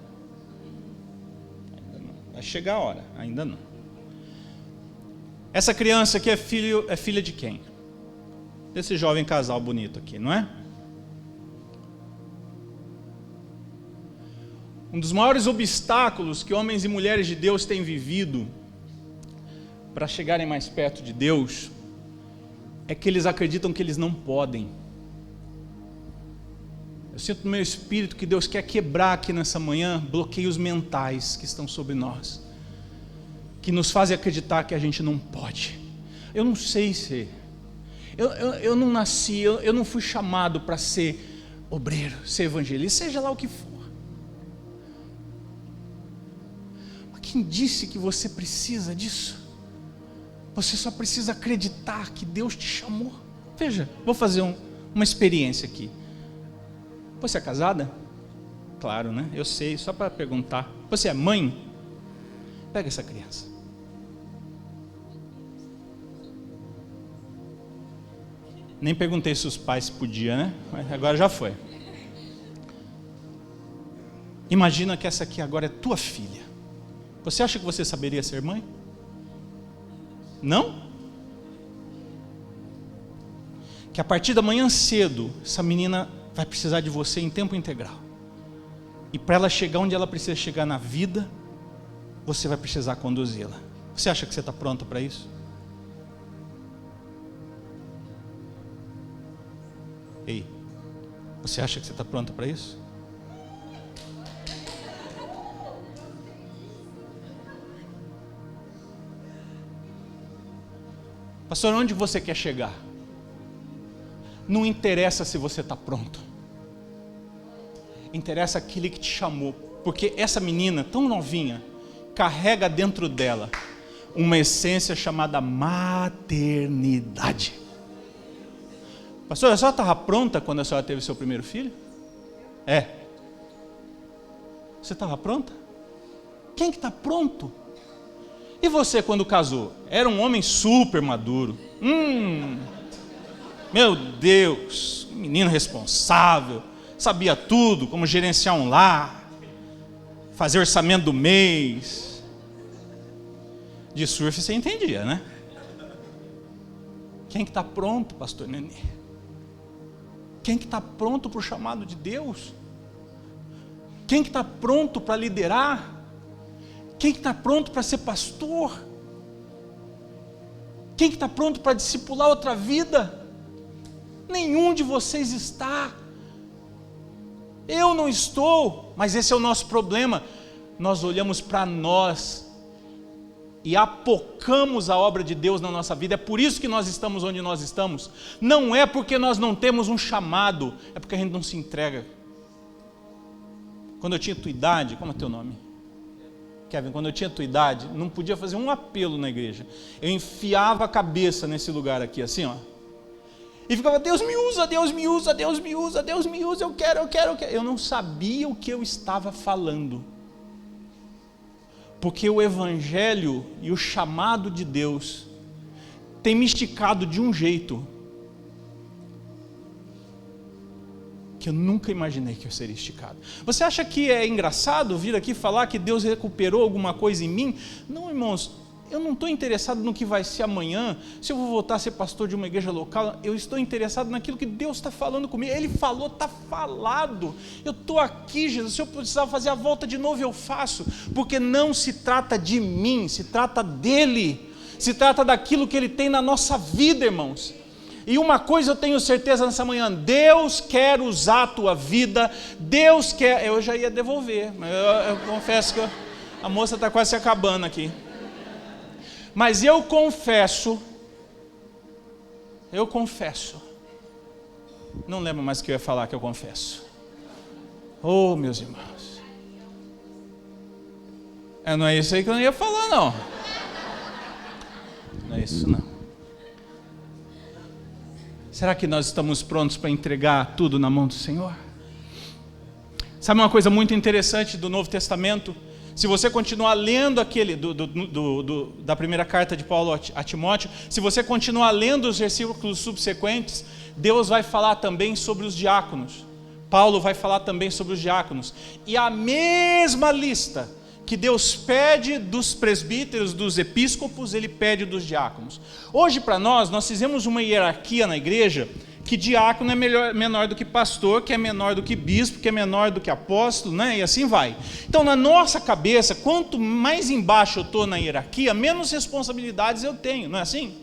Ainda não. Vai chegar a hora, ainda não. Essa criança aqui é filha de quem? Desse jovem casal bonito aqui, não é? Um dos maiores obstáculos que homens e mulheres de Deus têm vivido para chegarem mais perto de Deus, é que eles acreditam que eles não podem. Eu sinto no meu espírito que Deus quer quebrar aqui nessa manhã bloqueios mentais que estão sobre nós, que nos fazem acreditar que a gente não pode. Eu não sei ser, eu não nasci, eu não fui chamado para ser obreiro, ser evangelista, seja lá o que for. Mas quem disse que você precisa disso? Você só precisa acreditar que Deus te chamou. Veja, vou fazer uma experiência aqui. Você é casada? Claro, né? Eu sei, só para perguntar. Você é mãe? Pega essa criança. Nem perguntei se os pais podiam, né? Mas agora já foi. Imagina que essa aqui agora é tua filha. Você acha que você saberia ser mãe? Não? Que a partir da manhã cedo, essa menina vai precisar de você em tempo integral. E para ela chegar onde ela precisa chegar na vida, você vai precisar conduzi-la. Você acha que você está pronto para isso? Ei, você acha que você está pronto para isso? Pastor, onde você quer chegar? Não interessa se você está pronto. Interessa aquele que te chamou. Porque essa menina tão novinha carrega dentro dela uma essência chamada maternidade. Pastor, a senhora estava pronta quando a senhora teve seu primeiro filho? É. Você estava pronta? Quem que está pronto? E você quando casou? Era um homem super maduro. Meu Deus, menino responsável, sabia tudo, como gerenciar um lar, fazer orçamento do mês. De surf você entendia, né? Quem que está pronto, pastor Nenê? Quem que está pronto para o chamado de Deus? Quem que está pronto para liderar? Quem que está pronto para ser pastor? Quem que está pronto para discipular outra vida? Nenhum de vocês está. Eu não estou, mas esse é o nosso problema. Nós olhamos para nós e apocamos a obra de Deus na nossa vida. É por isso que nós estamos onde nós estamos. Não é porque nós não temos um chamado, é porque a gente não se entrega. Quando eu tinha tua idade, como é teu nome? Kevin, quando eu tinha tua idade, não podia fazer um apelo na igreja. Eu enfiava a cabeça nesse lugar aqui, assim, ó. E ficava, Deus me usa, Deus me usa, Deus me usa, Deus me usa, eu quero. Eu não sabia o que eu estava falando. Porque o evangelho e o chamado de Deus tem me esticado de um jeito que eu nunca imaginei que eu seria esticado. Você acha que é engraçado vir aqui falar que Deus recuperou alguma coisa em mim? Não, irmãos, eu não estou interessado no que vai ser amanhã, se eu vou voltar a ser pastor de uma igreja local. Eu estou interessado naquilo que Deus está falando comigo. Ele falou, está falado. Eu estou aqui, Jesus, se eu precisar fazer a volta de novo, eu faço, porque não se trata de mim, se trata dele, se trata daquilo que ele tem na nossa vida, irmãos. E uma coisa eu tenho certeza nessa manhã, Deus quer usar a tua vida, Deus quer, eu já ia devolver, mas eu confesso que a moça está quase se acabando aqui. Mas eu confesso, não lembro mais o que eu ia falar que eu confesso. Oh, meus irmãos, não é isso aí que eu não ia falar, não. Não é isso, não. Será que nós estamos prontos para entregar tudo na mão do Senhor? Sabe uma coisa muito interessante do Novo Testamento? Se você continuar lendo aquele da primeira carta de Paulo a Timóteo, se você continuar lendo os versículos subsequentes, Deus vai falar também sobre os diáconos. Paulo vai falar também sobre os diáconos. E a mesma lista que Deus pede dos presbíteros, dos episcopos, ele pede dos diáconos. Hoje para nós fizemos uma hierarquia na igreja, que diácono é menor do que pastor, que é menor do que bispo, que é menor do que apóstolo, né? E assim vai. Então na nossa cabeça, quanto mais embaixo eu estou na hierarquia, menos responsabilidades eu tenho, não é assim?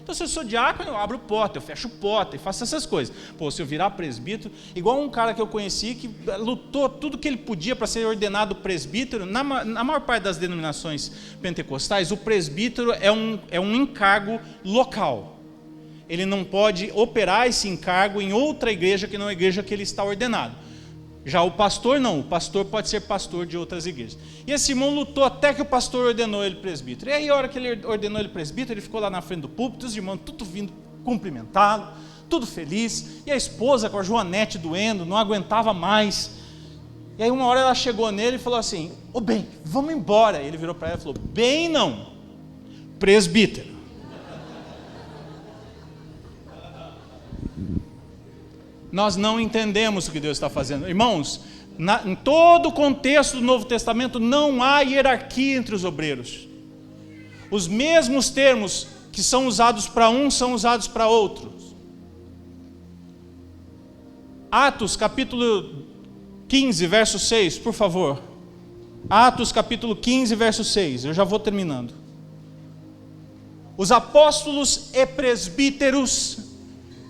Então se eu sou diácono, eu abro porta, eu fecho porta e faço essas coisas. Pô, se eu virar presbítero, igual um cara que eu conheci que lutou tudo que ele podia para ser ordenado presbítero, na maior parte das denominações pentecostais, o presbítero é um encargo local. Ele não pode operar esse encargo em outra igreja que não é a igreja que ele está ordenado. Já o pastor não, o pastor pode ser pastor de outras igrejas. E esse irmão lutou até que o pastor ordenou ele presbítero. E aí a hora que ele ordenou ele presbítero, ele ficou lá na frente do púlpito, os irmãos tudo vindo cumprimentá-lo, tudo feliz, e a esposa com a Joanete doendo, não aguentava mais. E aí uma hora ela chegou nele e falou assim, ô bem, vamos embora. Ele virou para ela e falou, bem não, presbítero. Nós não entendemos o que Deus está fazendo. Irmãos, em todo o contexto do Novo Testamento não há hierarquia entre os obreiros. Os mesmos termos que são usados para um são usados para outros. Atos capítulo 15, verso 6, por favor. Atos capítulo 15, verso 6, eu já vou terminando. Os apóstolos e presbíteros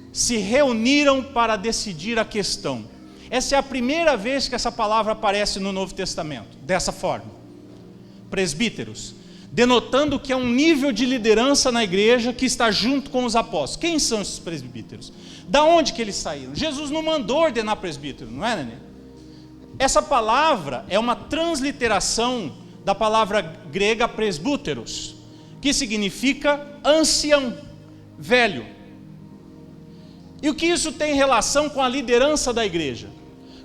se reuniram para decidir a questão. Essa é a primeira vez que essa palavra aparece no Novo Testamento, dessa forma. Presbíteros, denotando que é um nível de liderança na igreja que está junto com os apóstolos. Quem são esses presbíteros? Da onde que eles saíram? Jesus não mandou ordenar presbítero, não é, Nenê? Essa palavra é uma transliteração da palavra grega presbúteros, que significa ancião, velho. E o que isso tem relação com a liderança da igreja?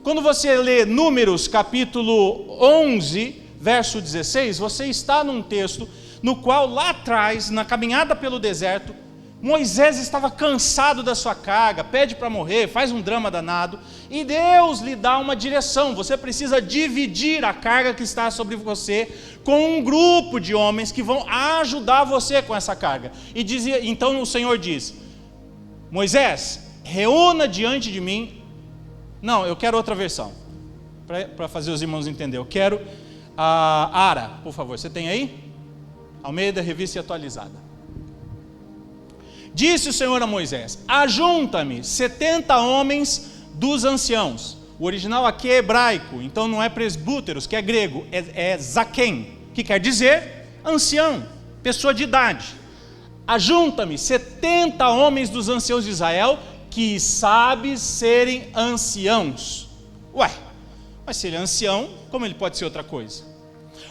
Quando você lê Números capítulo 11, verso 16, você está num texto no qual lá atrás, na caminhada pelo deserto, Moisés estava cansado da sua carga, pede para morrer, faz um drama danado, e Deus lhe dá uma direção. Você precisa dividir a carga que está sobre você com um grupo de homens que vão ajudar você com essa carga. E dizia, então o Senhor diz, Moisés, reúna diante de mim. Não, eu quero outra versão, para fazer os irmãos entenderem. Eu quero a Ara, por favor, você tem aí? Almeida, revista e atualizada. Disse o Senhor a Moisés: ajunta-me 70 homens dos anciãos. O original aqui é hebraico, então não é presbúteros, que é grego, é zaquém, que quer dizer ancião, pessoa de idade. Ajunta-me 70 homens dos anciãos de Israel, que sabem serem anciãos. Ué, mas se ele é ancião, como ele pode ser outra coisa?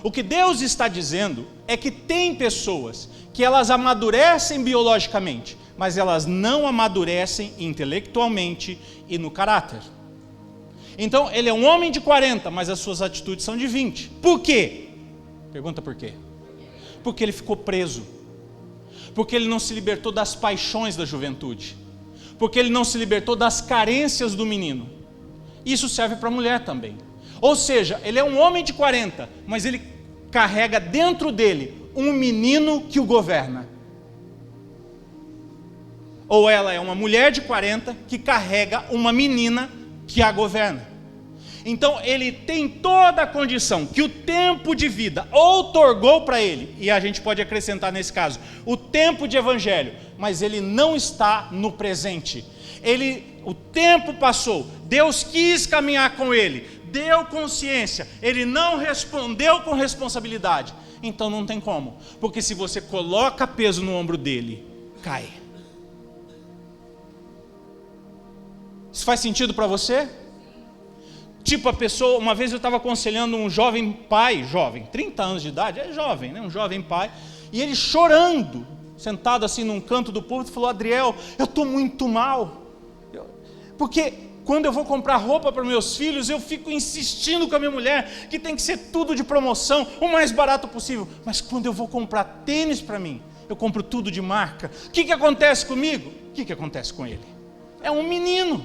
O que Deus está dizendo é que tem pessoas que elas amadurecem biologicamente, mas elas não amadurecem intelectualmente e no caráter. Então, ele é um homem de 40, mas as suas atitudes são de 20. Por quê? Pergunta por quê? Porque ele ficou preso. Porque ele não se libertou das paixões da juventude. Porque ele não se libertou das carências do menino. Isso serve para a mulher também. Ou seja, ele é um homem de 40, mas ele carrega dentro dele um menino que o governa. Ou ela é uma mulher de 40 que carrega uma menina que a governa. Então ele tem toda a condição que o tempo de vida outorgou para ele, e a gente pode acrescentar nesse caso, o tempo de evangelho, mas ele não está no presente. O tempo passou, Deus quis caminhar com ele, deu consciência, ele não respondeu com responsabilidade. Então não tem como, porque se você coloca peso no ombro dele, cai. Isso faz sentido para você? Tipo a pessoa, uma vez eu estava aconselhando um jovem pai, 30 anos de idade, é jovem, né? Um jovem pai, e ele chorando, sentado assim num canto do púlpito, falou: Adriel, eu estou muito mal, porque quando eu vou comprar roupa para meus filhos, eu fico insistindo com a minha mulher, que tem que ser tudo de promoção, o mais barato possível, mas quando eu vou comprar tênis para mim, eu compro tudo de marca. O que acontece comigo? O que acontece com ele? É um menino.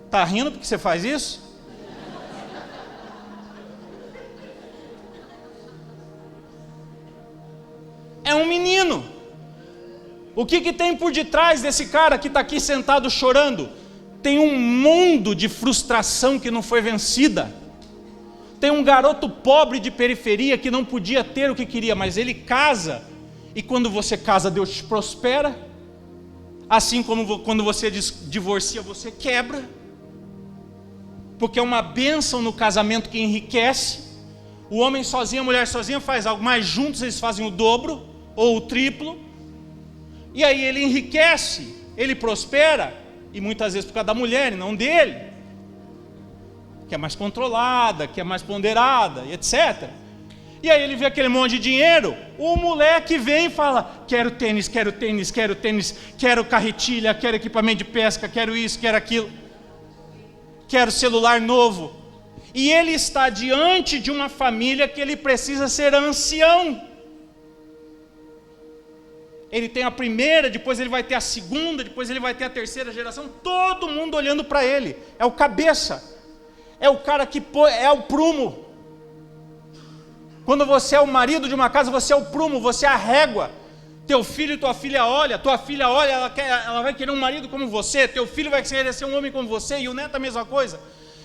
Está rindo porque você faz isso? É um menino. O que tem por detrás desse cara que está aqui sentado chorando? Tem um mundo de frustração que não foi vencida. Tem um garoto pobre de periferia que não podia ter o que queria, mas ele casa. E quando você casa, Deus te prospera. Assim como quando você divorcia, você quebra. Porque é uma bênção no casamento que enriquece. O homem sozinho, a mulher sozinha faz algo, mas juntos eles fazem o dobro ou o triplo. E aí ele enriquece, ele prospera, e muitas vezes por causa da mulher e não dele, que é mais controlada, que é mais ponderada, etc. E aí ele vê aquele monte de dinheiro, o moleque vem e fala: quero tênis, quero tênis, quero tênis, quero carretilha, quero equipamento de pesca, quero isso, quero aquilo. Quero celular novo. E ele está diante de uma família que ele precisa ser ancião. Ele tem a primeira, depois ele vai ter a segunda, depois ele vai ter a terceira geração, todo mundo olhando para ele. É o cabeça, é o cara que é o prumo. Quando você é o marido de uma casa, você é o prumo, você é a régua. Teu filho e tua filha olha, ela vai querer um marido como você, teu filho vai querer ser um homem como você, e o neto a mesma coisa.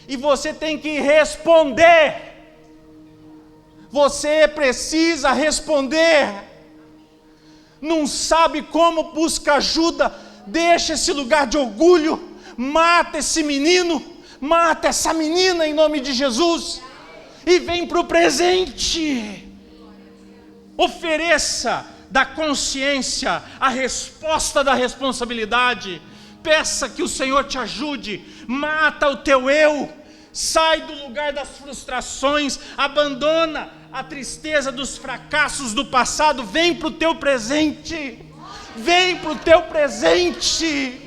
E você tem que responder. Você precisa responder. Não sabe como, busca ajuda, deixa esse lugar de orgulho, mata esse menino, mata essa menina em nome de Jesus, e vem para o presente. Ofereça da consciência a resposta da responsabilidade. Peça que o Senhor te ajude. Mata o teu eu. Sai do lugar das frustrações. Abandona a tristeza dos fracassos do passado. Vem para o teu presente. Vem para o teu presente.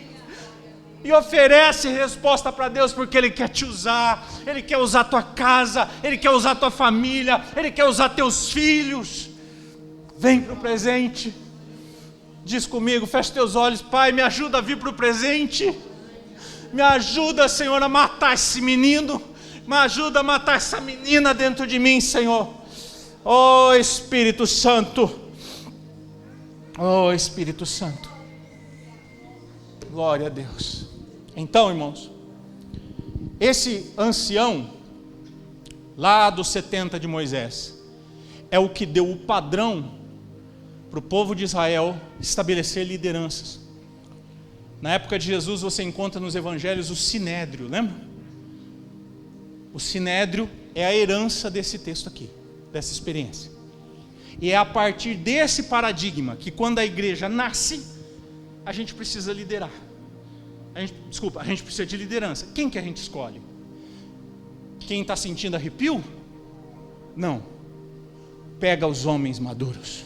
E oferece resposta para Deus, porque Ele quer te usar. Ele quer usar tua casa. Ele quer usar tua família. Ele quer usar teus filhos. Vem para o presente. Diz comigo, fecha teus olhos: Pai, me ajuda a vir para o presente. Me ajuda, Senhor, a matar esse menino. Me ajuda a matar essa menina dentro de mim, Senhor. Oh Espírito Santo. Oh Espírito Santo. Glória a Deus. Então, irmãos, esse ancião lá dos 70 de Moisés é o que deu o padrão para o povo de Israel estabelecer lideranças. Na época de Jesus você encontra nos evangelhos o sinédrio, lembra? O sinédrio é a herança desse texto aqui, dessa experiência. E é a partir desse paradigma que quando a igreja nasce, a gente precisa liderar. A gente precisa de liderança. Quem que a gente escolhe? Quem está sentindo arrepio? Não. Pega os homens maduros.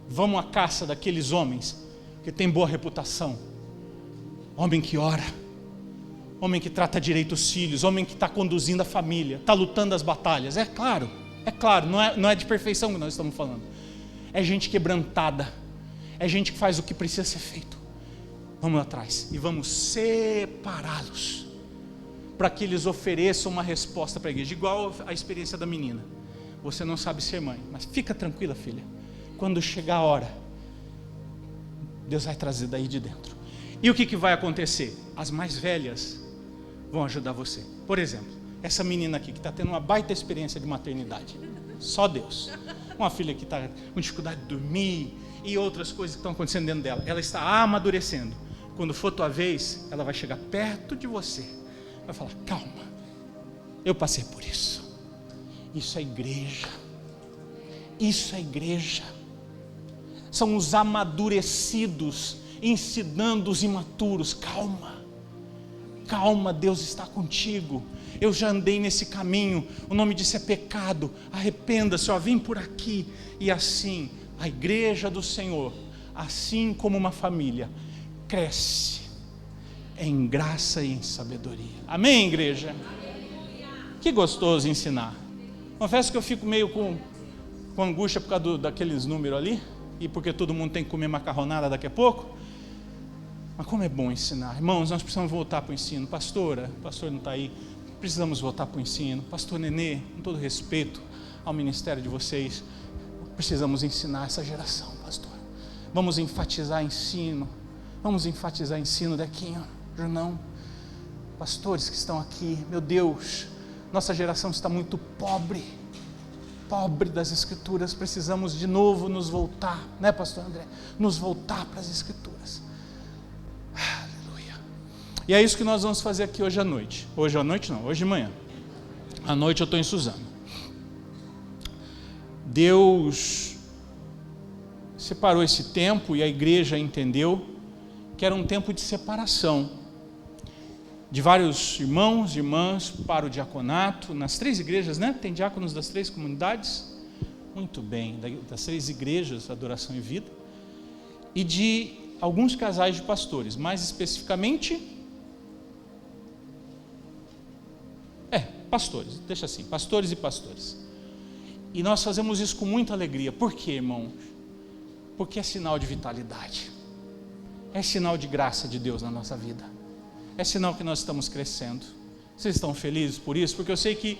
Vamos à caça daqueles homens que têm boa reputação. Homem que ora, homem que trata direito os filhos, homem que está conduzindo a família, está lutando as batalhas. É claro, não é de perfeição que nós estamos falando. É gente quebrantada, é gente que faz o que precisa ser feito. Vamos atrás e vamos separá-los, para que eles ofereçam uma resposta para a igreja, igual a experiência da menina. Você não sabe ser mãe, mas fica tranquila, filha, quando chegar a hora, Deus vai trazer daí de dentro. E o que vai acontecer? As mais velhas vão ajudar você. Por exemplo, essa menina aqui que está tendo uma baita experiência de maternidade, só Deus. Uma filha que está com dificuldade de dormir e outras coisas que estão acontecendo dentro dela. Ela está amadurecendo. Quando for tua vez, ela vai chegar perto de você, vai falar: calma, eu passei por isso. Isso é igreja. Isso é igreja. São os amadurecidos ensinando os imaturos. Calma, calma, Deus está contigo. Eu já andei nesse caminho, o nome disso é pecado. Arrependa-se, vem por aqui. E assim, a igreja do Senhor, assim como uma família, cresce em graça e em sabedoria. Amém, igreja? Que gostoso ensinar. Confesso que eu fico meio com angústia por causa daqueles números ali, e porque todo mundo tem que comer macarronada daqui a pouco. Mas como é bom ensinar. Irmãos, nós precisamos voltar para o ensino. Pastora, o pastor não está aí, precisamos voltar para o ensino. Pastor Nenê, com todo respeito ao ministério de vocês, precisamos ensinar essa geração, pastor. Vamos enfatizar ensino. Vamos enfatizar ensino, Dequinho, Junão, pastores que estão aqui. Meu Deus, nossa geração está muito pobre das escrituras. Precisamos de novo nos voltar, né, pastor André? Nos voltar para as escrituras. Aleluia. E é isso que nós vamos fazer aqui hoje à noite. Hoje à noite não, hoje de manhã. À noite eu estou em Suzano. Deus separou esse tempo e a igreja entendeu que era um tempo de separação de vários irmãos e irmãs para o diaconato, nas 3 igrejas, né? Tem diáconos das 3 comunidades? Muito bem, das 3 igrejas, Adoração e Vida, e de alguns casais de pastores, mais especificamente, pastores, deixa assim, pastores e pastores. E nós fazemos isso com muita alegria. Por quê, irmãos? Porque é sinal de vitalidade. É sinal de graça de Deus na nossa vida. É sinal que nós estamos crescendo. Vocês estão felizes por isso? Porque eu sei que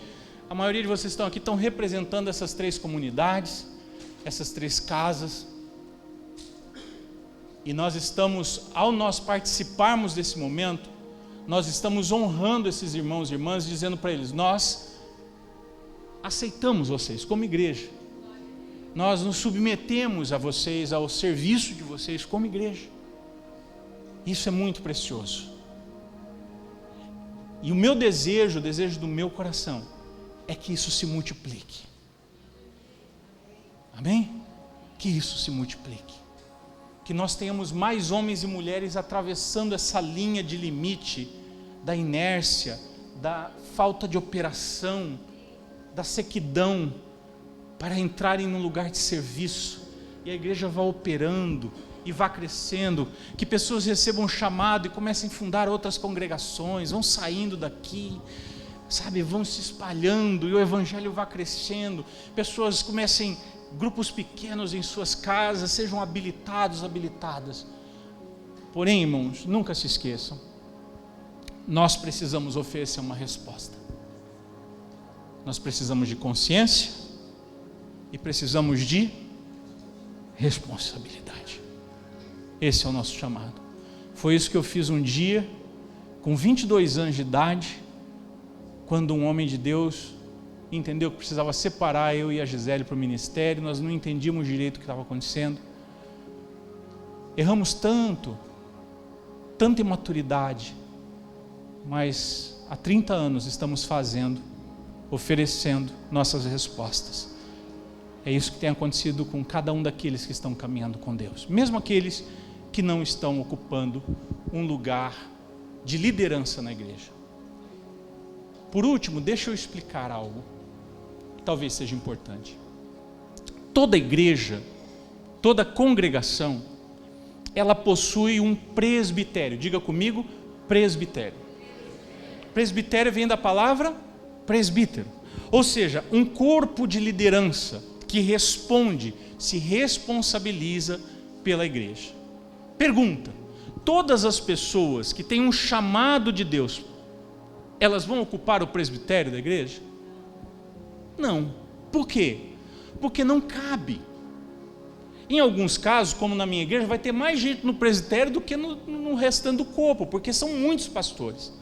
a maioria de vocês estão aqui, estão representando essas 3 comunidades, essas 3 casas. E nós estamos, ao nós participarmos desse momento, nós estamos honrando esses irmãos e irmãs, dizendo para eles: nós aceitamos vocês como igreja. Nós nos submetemos a vocês, ao serviço de vocês como igreja. Isso é muito precioso. E o meu desejo, o desejo do meu coração, é que isso se multiplique. Amém? Que isso se multiplique. Que nós tenhamos mais homens e mulheres atravessando essa linha de limite da inércia, da falta de operação, da sequidão, para entrarem num lugar de serviço. E a igreja vá operando e vá crescendo, que pessoas recebam um chamado e comecem a fundar outras congregações, vão saindo daqui, sabe, vão se espalhando e o evangelho vá crescendo, pessoas comecem, grupos pequenos em suas casas, sejam habilitadas. Porém, irmãos, nunca se esqueçam, nós precisamos oferecer uma resposta. Nós precisamos de consciência e precisamos de responsabilidade. Esse é o nosso chamado. Foi isso que eu fiz um dia, com 22 anos de idade, quando um homem de Deus entendeu que precisava separar eu e a Gisele para o ministério, nós não entendíamos direito o que estava acontecendo. Erramos tanto, tanta imaturidade, mas há 30 anos estamos fazendo, oferecendo nossas respostas. É isso que tem acontecido com cada um daqueles que estão caminhando com Deus, mesmo aqueles que não estão ocupando um lugar de liderança na igreja. Por último, deixa eu explicar algo que talvez seja importante. Toda igreja, toda congregação, ela possui um presbitério. Diga comigo, presbitério. Presbitério vem da palavra presbítero, ou seja, um corpo de liderança que responde, se responsabiliza pela igreja. Pergunta: todas as pessoas que têm um chamado de Deus, elas vão ocupar o presbitério da igreja? Não. Por quê? Porque não cabe. Em alguns casos, como na minha igreja, vai ter mais gente no presbitério do que no restante do corpo, porque são muitos pastores.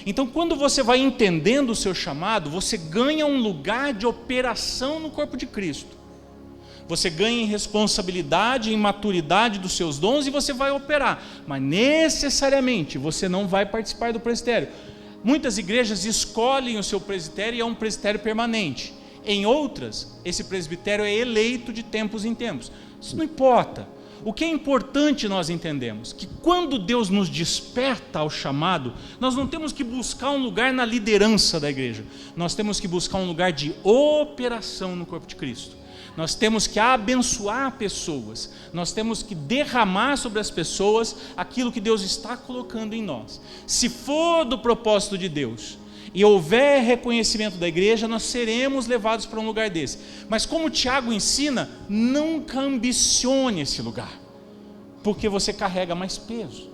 Então, quando você vai entendendo o seu chamado, você ganha um lugar de operação no corpo de Cristo. Você ganha em responsabilidade, em maturidade dos seus dons e você vai operar. Mas necessariamente você não vai participar do presbitério. Muitas igrejas escolhem o seu presbitério e é um presbitério permanente. Em outras, esse presbitério é eleito de tempos em tempos. Isso não importa. O que é importante nós entendemos que quando Deus nos desperta ao chamado, nós não temos que buscar um lugar na liderança da igreja. Nós temos que buscar um lugar de operação no corpo de Cristo. Nós temos que abençoar pessoas, nós temos que derramar sobre as pessoas aquilo que Deus está colocando em nós. Se for do propósito de Deus e houver reconhecimento da igreja, nós seremos levados para um lugar desse. Mas como Tiago ensina, nunca ambicione esse lugar, porque você carrega mais peso.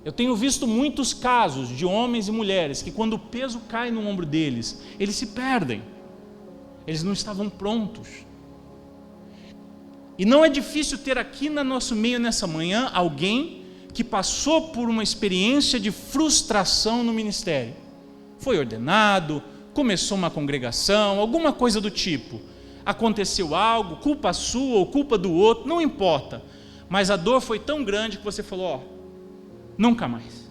Eu tenho visto muitos casos de homens e mulheres que quando o peso cai no ombro deles, eles se perdem. Eles não estavam prontos. E não é difícil ter aqui no nosso meio nessa manhã alguém que passou por uma experiência de frustração no ministério. Foi ordenado, começou uma congregação, alguma coisa do tipo. Aconteceu algo, culpa sua ou culpa do outro, não importa. Mas a dor foi tão grande que você falou: nunca mais.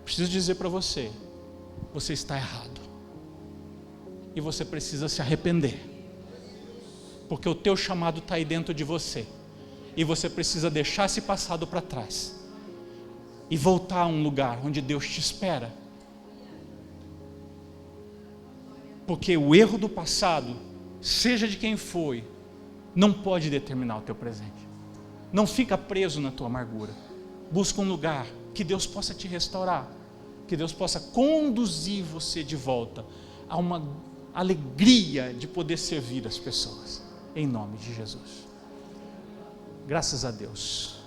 Preciso dizer para você, você está errado. E você precisa se arrepender, porque o teu chamado está aí dentro de você, e você precisa deixar esse passado para trás, e voltar a um lugar onde Deus te espera, porque o erro do passado, seja de quem foi, não pode determinar o teu presente. Não fica preso na tua amargura, busca um lugar que Deus possa te restaurar, que Deus possa conduzir você de volta a uma alegria de poder servir as pessoas, em nome de Jesus. Graças a Deus.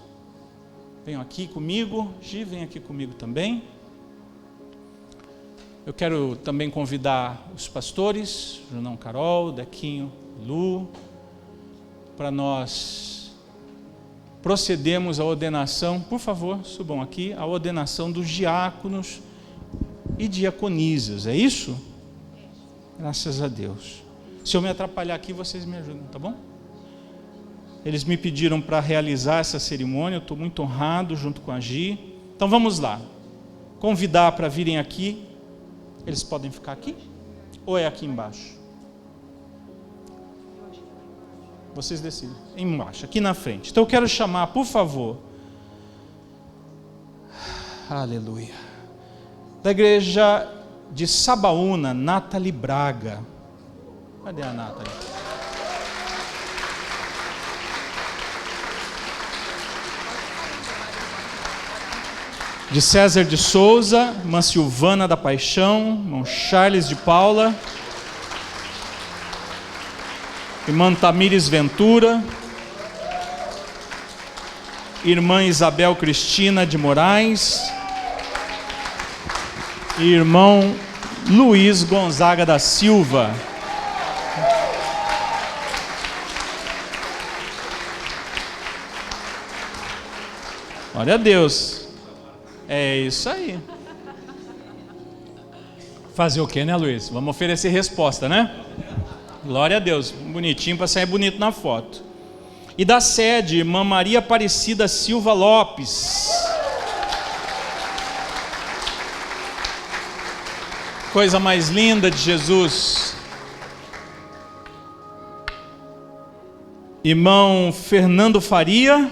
Venham aqui comigo, Gi, vem aqui comigo também. Eu quero também convidar os pastores, Junão, Carol, Dequinho, Lu, para nós procedermos à ordenação. Por favor, subam aqui, a ordenação dos diáconos e diaconisas, é isso? Graças a Deus. Se eu me atrapalhar aqui, vocês me ajudam, tá bom? Eles me pediram para realizar essa cerimônia, eu estou muito honrado junto com a Gi. Então vamos lá. Convidar para virem aqui. Eles podem ficar aqui? Ou é aqui embaixo? Vocês decidem. Embaixo, aqui na frente. Então eu quero chamar, por favor. Aleluia. Da igreja de Sabaúna, Nathalie Braga. Cadê a Nathalie? De César de Souza, irmã Silvana da Paixão, irmão Charles de Paula, irmã Tamires Ventura, irmã Isabel Cristina de Moraes, e irmão Luiz Gonzaga da Silva. Glória a Deus. É isso aí. Fazer o quê, né, Luiz? Vamos oferecer resposta, né? Glória a Deus, bonitinho para sair bonito na foto. E da sede, irmã Maria Aparecida Silva Lopes. Coisa mais linda de Jesus. Irmão Fernando Faria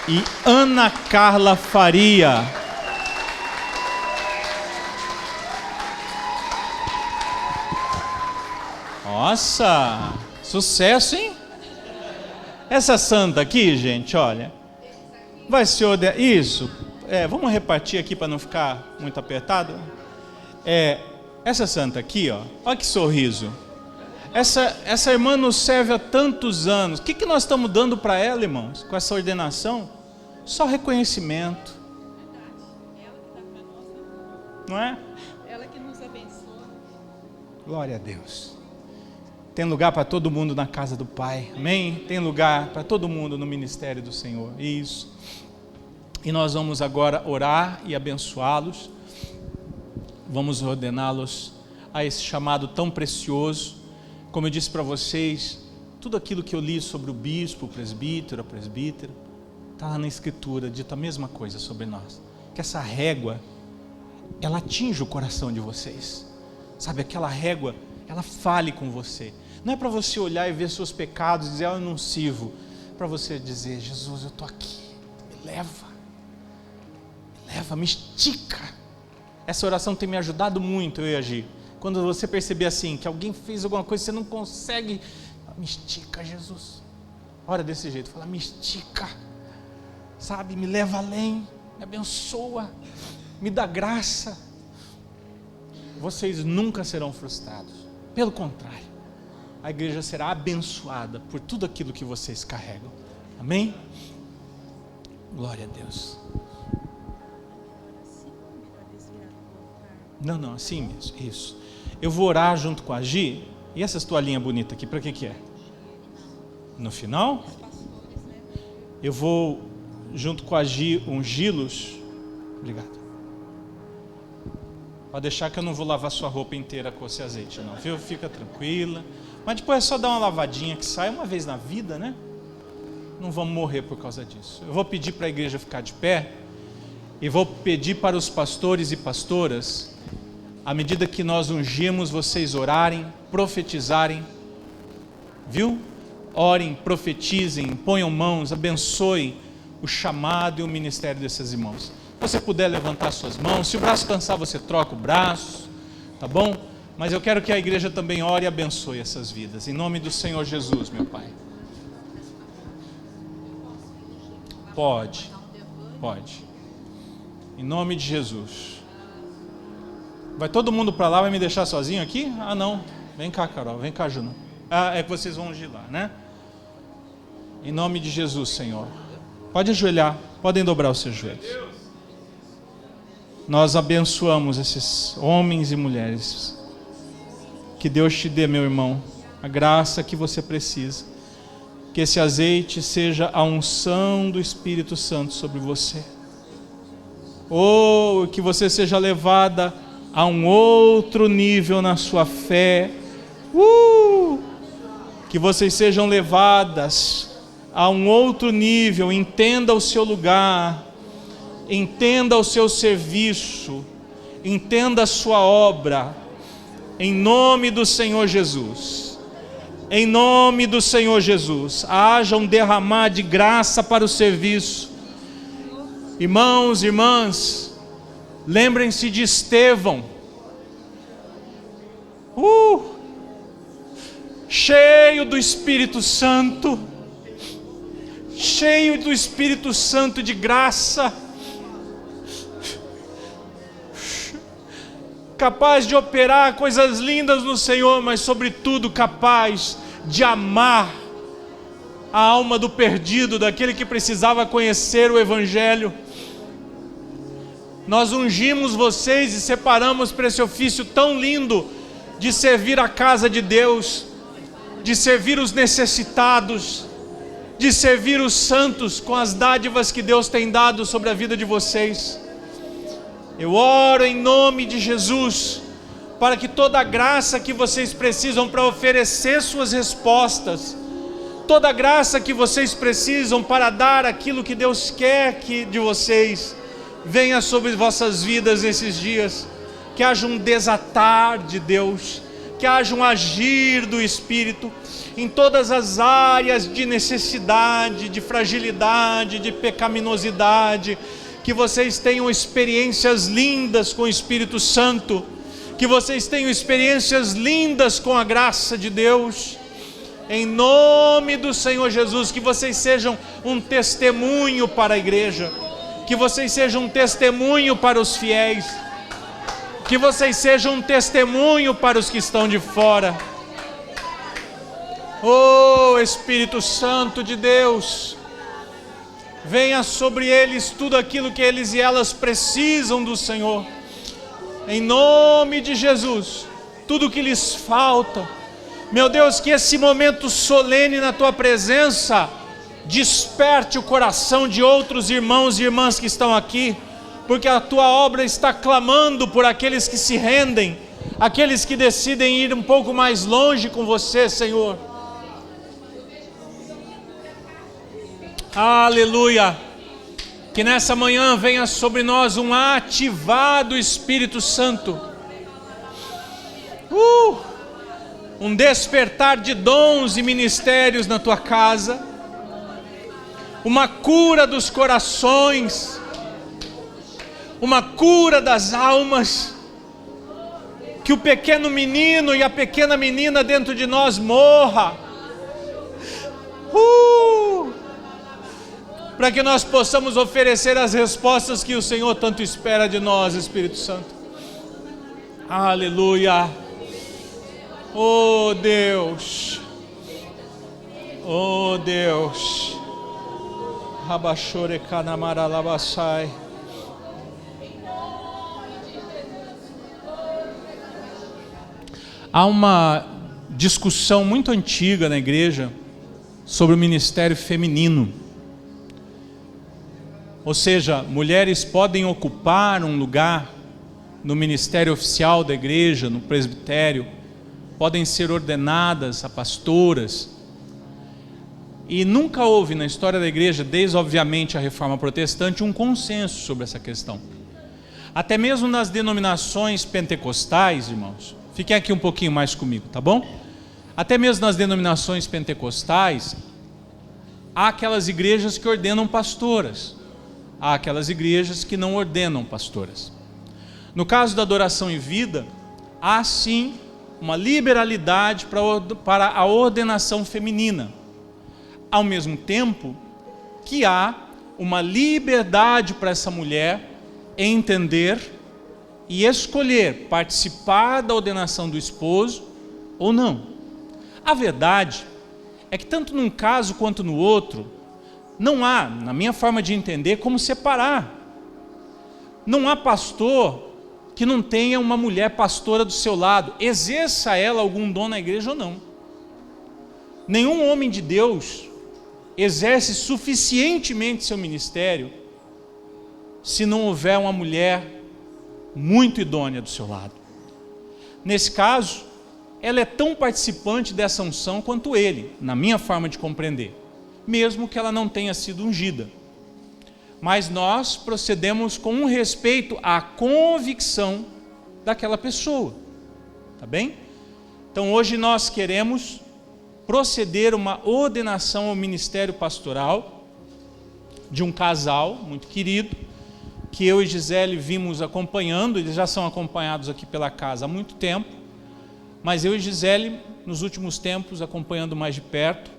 e Ana Carla Faria. Nossa, sucesso, hein? Essa santa aqui, gente, olha, vai ser isso. Vamos repartir aqui para não ficar muito apertado. Essa santa aqui, ó, olha que sorriso. Essa irmã nos serve há tantos anos. O que nós estamos dando para ela, irmãos, com essa ordenação? Só reconhecimento. Não é? Ela que nos abençoa. Glória a Deus. Tem lugar para todo mundo na casa do Pai, amém? Tem lugar para todo mundo no ministério do Senhor, isso. E nós vamos agora orar e abençoá-los. Vamos ordená-los a esse chamado tão precioso. Como eu disse para vocês, tudo aquilo que eu li sobre o bispo, o presbítero, a presbítera, está lá na Escritura, dita a mesma coisa sobre nós. Que essa régua, ela atinge o coração de vocês. Sabe, aquela régua, ela fale com você. Não é para você olhar e ver seus pecados e dizer, eu não sirvo. Para você dizer, Jesus, eu estou aqui, me leva, me estica. Essa oração tem me ajudado muito, eu e a Gi. Quando você perceber assim, que alguém fez alguma coisa e você não consegue, me estica, Jesus. Ora desse jeito, fala, me estica, sabe, me leva além, me abençoa, me dá graça. Vocês nunca serão frustrados, pelo contrário, a igreja será abençoada por tudo aquilo que vocês carregam, amém? Glória a Deus. Não, assim mesmo, isso. Eu vou orar junto com a Gi. E essas toalhinhas bonitas aqui, para que é? No final? Eu vou, junto com a Gi, ungí-los. Obrigado. Pode deixar que eu não vou lavar sua roupa inteira com esse azeite, não, viu? Fica tranquila. Mas depois é só dar uma lavadinha que sai uma vez na vida, né? Não vamos morrer por causa disso. Eu vou pedir para a igreja ficar de pé. E vou pedir para os pastores e pastoras, à medida que nós ungimos, vocês orarem, profetizarem, viu? Orem, profetizem, ponham mãos, abençoem o chamado e o ministério desses irmãos. Se você puder levantar suas mãos, se o braço cansar, você troca o braço, tá bom? Mas eu quero que a igreja também ore e abençoe essas vidas, em nome do Senhor Jesus, meu Pai. Pode. Em nome de Jesus. Vai todo mundo para lá, vai me deixar sozinho aqui? Ah, não. Vem cá, Carol. Vem cá, Juno. É que vocês vão ungir lá, né? Em nome de Jesus, Senhor. Pode ajoelhar. Podem dobrar os seus joelhos. Nós abençoamos esses homens e mulheres. Que Deus te dê, meu irmão, a graça que você precisa. Que esse azeite seja a unção do Espírito Santo sobre você. Ou que você seja levada a um outro nível na sua fé. Que vocês sejam levadas a um outro nível. Entenda o seu lugar, entenda o seu serviço, entenda a sua obra, em nome do Senhor Jesus. Em nome do Senhor Jesus, haja um derramar de graça para o serviço. Irmãos, irmãs, lembrem-se de Estevão, cheio do Espírito Santo, cheio do Espírito Santo de graça, capaz de operar coisas lindas no Senhor, mas sobretudo capaz de amar a alma do perdido, daquele que precisava conhecer o Evangelho. Nós ungimos vocês e separamos para esse ofício tão lindo de servir a casa de Deus, de servir os necessitados, de servir os santos com as dádivas que Deus tem dado sobre a vida de vocês. Eu oro em nome de Jesus, para que toda a graça que vocês precisam para oferecer suas respostas, toda a graça que vocês precisam para dar aquilo que Deus quer de vocês, venha sobre vossas vidas nesses dias. Que haja um desatar de Deus, que haja um agir do Espírito em todas as áreas de necessidade, de fragilidade, de pecaminosidade. Que vocês tenham experiências lindas com o Espírito Santo, que vocês tenham experiências lindas com a graça de Deus, em nome do Senhor Jesus. Que vocês sejam um testemunho para a igreja, que vocês sejam um testemunho para os fiéis, que vocês sejam um testemunho para os que estão de fora. Oh Espírito Santo de Deus, venha sobre eles tudo aquilo que eles e elas precisam do Senhor, em nome de Jesus. Tudo que lhes falta, meu Deus, que esse momento solene na Tua presença desperte o coração de outros irmãos e irmãs que estão aqui, porque a Tua obra está clamando por aqueles que se rendem, aqueles que decidem ir um pouco mais longe com Você, Senhor. Aleluia. Que nessa manhã venha sobre nós um ativado Espírito Santo, um despertar de dons e ministérios na Tua casa, uma cura dos corações, uma cura das almas. Que o pequeno menino e a pequena menina dentro de nós morra, para que nós possamos oferecer as respostas que o Senhor tanto espera de nós, Espírito Santo. Aleluia. Oh Deus, oh Deus. Rabachore kanamara labasai. Há uma discussão muito antiga na igreja sobre o ministério feminino. Ou seja, mulheres podem ocupar um lugar no ministério oficial da igreja, no presbitério, podem ser ordenadas a pastoras. E nunca houve na história da igreja, desde obviamente a Reforma Protestante, um consenso sobre essa questão. Até mesmo nas denominações pentecostais, irmãos, fiquem aqui um pouquinho mais comigo, tá bom? Até mesmo nas denominações pentecostais, há aquelas igrejas que ordenam pastoras, há aquelas igrejas que não ordenam pastoras. No caso da adoração em vida, há sim uma liberalidade para a ordenação feminina, ao mesmo tempo que há uma liberdade para essa mulher entender e escolher participar da ordenação do esposo ou não. A verdade é que tanto num caso quanto no outro, não há, na minha forma de entender, como separar. Não há pastor que não tenha uma mulher pastora do seu lado, exerça ela algum dom na igreja ou não. Nenhum homem de Deus exerce suficientemente seu ministério se não houver uma mulher muito idônea do seu lado. Nesse caso, ela é tão participante dessa unção quanto ele, na minha forma de compreender, mesmo que ela não tenha sido ungida. Mas nós procedemos com um respeito à convicção daquela pessoa, tá bem? Então hoje nós queremos proceder uma ordenação ao ministério pastoral de um casal muito querido, que eu e Gisele vimos acompanhando. Eles já são acompanhados aqui pela casa há muito tempo, mas eu e Gisele, nos últimos tempos, acompanhando mais de perto,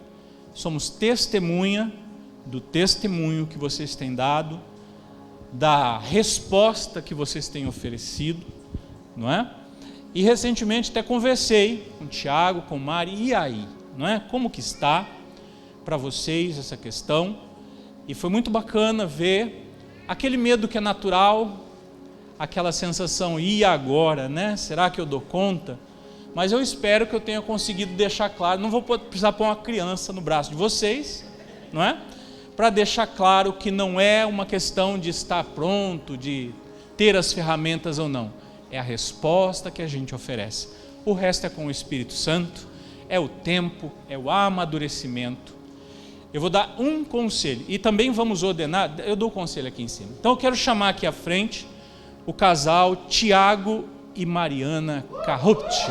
somos testemunha do testemunho que vocês têm dado, da resposta que vocês têm oferecido, não é? E recentemente até conversei com o Tiago, com o Mari, e aí? Não é? Como que está para vocês essa questão? E foi muito bacana ver aquele medo que é natural, aquela sensação, e agora, né? Será que eu dou conta? Mas eu espero que eu tenha conseguido deixar claro, não vou precisar pôr uma criança no braço de vocês, não é? Para deixar claro que não é uma questão de estar pronto, de ter as ferramentas ou não. É a resposta que a gente oferece. O resto é com o Espírito Santo, é o tempo, é o amadurecimento. Eu vou dar um conselho e também vamos ordenar, eu dou o conselho aqui em cima. Então eu quero chamar aqui à frente o casal Tiago e Mariana Carrupti.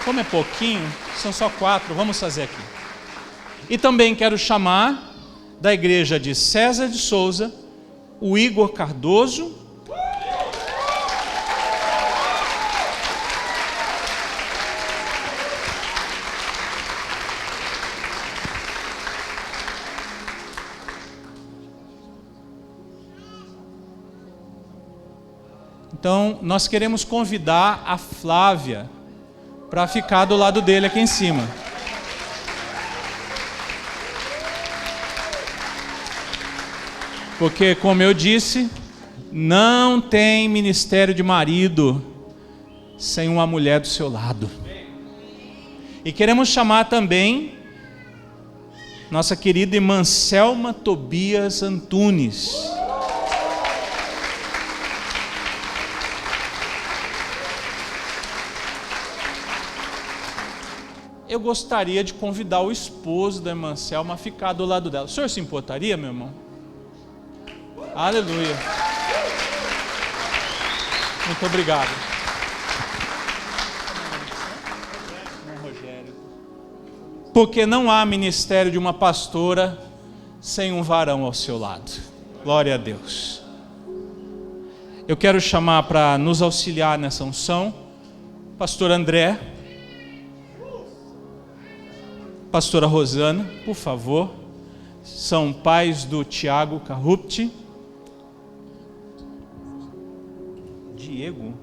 Como é pouquinho, são só 4, vamos fazer aqui. E também quero chamar da igreja de César de Souza, o Igor Cardoso. Então, nós queremos convidar a Flávia para ficar do lado dele aqui em cima. Porque, como eu disse, não tem ministério de marido sem uma mulher do seu lado. E queremos chamar também nossa querida irmã Selma Tobias Antunes. Eu gostaria de convidar o esposo da irmã Selma a ficar do lado dela. O senhor se importaria, meu irmão? Aleluia. Muito obrigado. Porque não há ministério de uma pastora sem um varão ao seu lado. Glória a Deus. Eu quero chamar para nos auxiliar nessa unção, pastor André, pastora Rosana, por favor. São pais do Tiago Carrupti. Diego?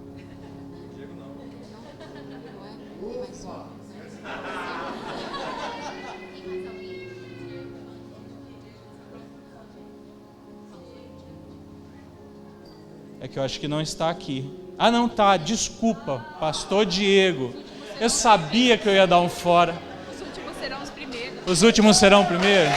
É que eu acho que não está aqui. Ah, não está, desculpa, pastor Diego. Eu sabia que eu ia dar um fora. Os últimos serão os primeiros. Os últimos serão o primeiro?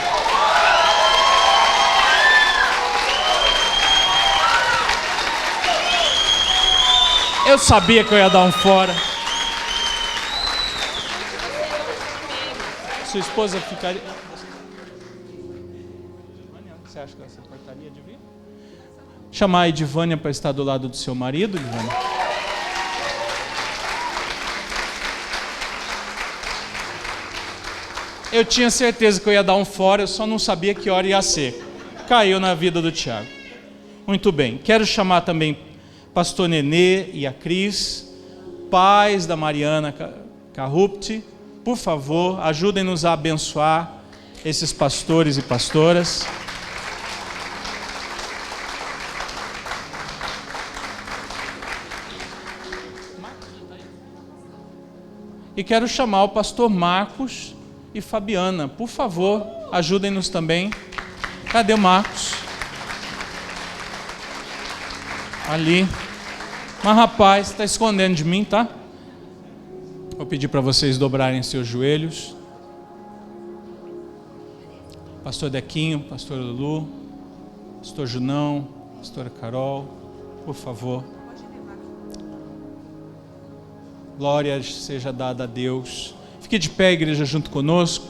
Eu sabia que eu ia dar um fora. Sua esposa ficaria... Você acha que ela se importaria de vir? Chamar a Edivânia para estar do lado do seu marido, Edivânia. Eu tinha certeza que eu ia dar um fora, eu só não sabia que hora ia ser. Caiu na vida do Tiago. Muito bem. Quero chamar também pastor Nenê e a Cris, pais da Mariana Carrupti. Por favor, ajudem-nos a abençoar esses pastores e pastoras. E quero chamar o pastor Marcos e Fabiana. Por favor, ajudem-nos também. Cadê o Marcos? Ali. Mas rapaz, está escondendo de mim, tá? Vou pedir para vocês dobrarem seus joelhos. Pastor Dequinho, pastor Lulu, pastor Junão, pastora Carol, por favor. Glória seja dada a Deus. Fique de pé, igreja, junto conosco.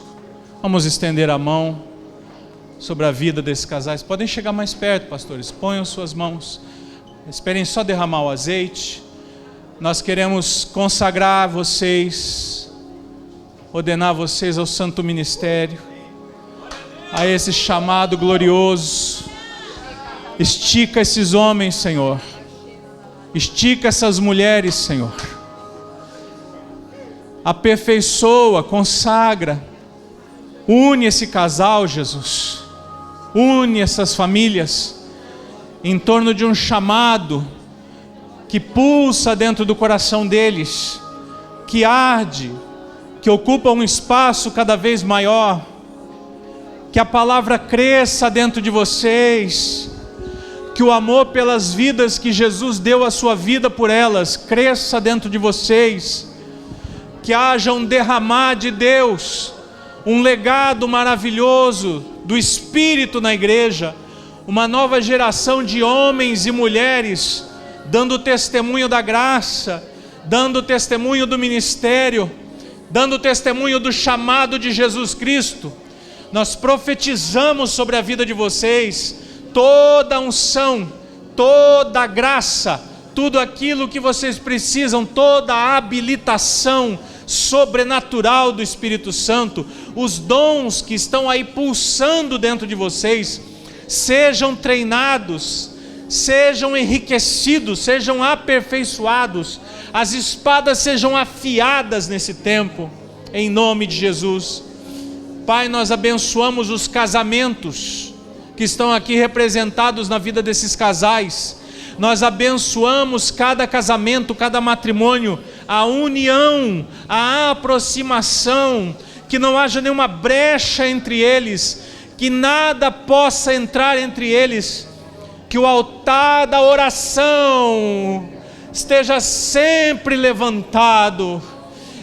Vamos estender a mão sobre a vida desses casais. Podem chegar mais perto, pastores. Ponham suas mãos. Esperem só derramar o azeite. Nós queremos consagrar vocês, ordenar vocês ao santo ministério, a esse chamado glorioso. Estica esses homens, Senhor. Estica essas mulheres, Senhor. Aperfeiçoa, consagra. Une esse casal, Jesus. Une essas famílias em torno de um chamado que pulsa dentro do coração deles, que arde, que ocupa um espaço cada vez maior. Que a palavra cresça dentro de vocês, que o amor pelas vidas que Jesus deu a sua vida por elas cresça dentro de vocês, que haja um derramar de Deus, um legado maravilhoso do Espírito na igreja, uma nova geração de homens e mulheres dando testemunho da graça, dando testemunho do ministério, dando testemunho do chamado de Jesus Cristo. Nós profetizamos sobre a vida de vocês toda a unção, toda a graça, tudo aquilo que vocês precisam, toda a habilitação sobrenatural do Espírito Santo, os dons que estão aí pulsando dentro de vocês, sejam treinados, sejam enriquecidos, sejam aperfeiçoados, as espadas sejam afiadas nesse tempo, em nome de Jesus. Pai, nós abençoamos os casamentos que estão aqui representados na vida desses casais. Nós abençoamos cada casamento, cada matrimônio, a união, a aproximação, que não haja nenhuma brecha entre eles, que nada possa entrar entre eles, que o altar da oração esteja sempre levantado,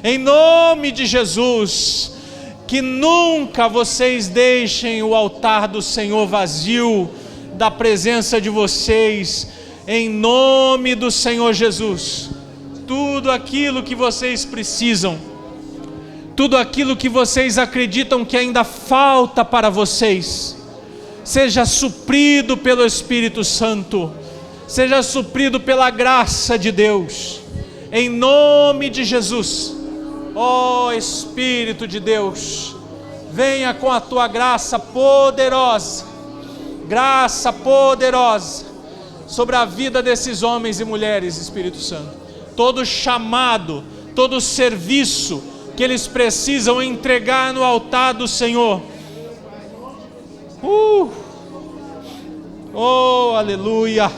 em nome de Jesus. Que nunca vocês deixem o altar do Senhor vazio da presença de vocês, em nome do Senhor Jesus. Tudo aquilo que vocês precisam, tudo aquilo que vocês acreditam que ainda falta para vocês, seja suprido pelo Espírito Santo, seja suprido pela graça de Deus, em nome de Jesus. Ó Espírito de Deus, venha com a tua graça poderosa sobre a vida desses homens e mulheres, Espírito Santo. Todo chamado, todo serviço que eles precisam entregar no altar do Senhor. Oh, aleluia,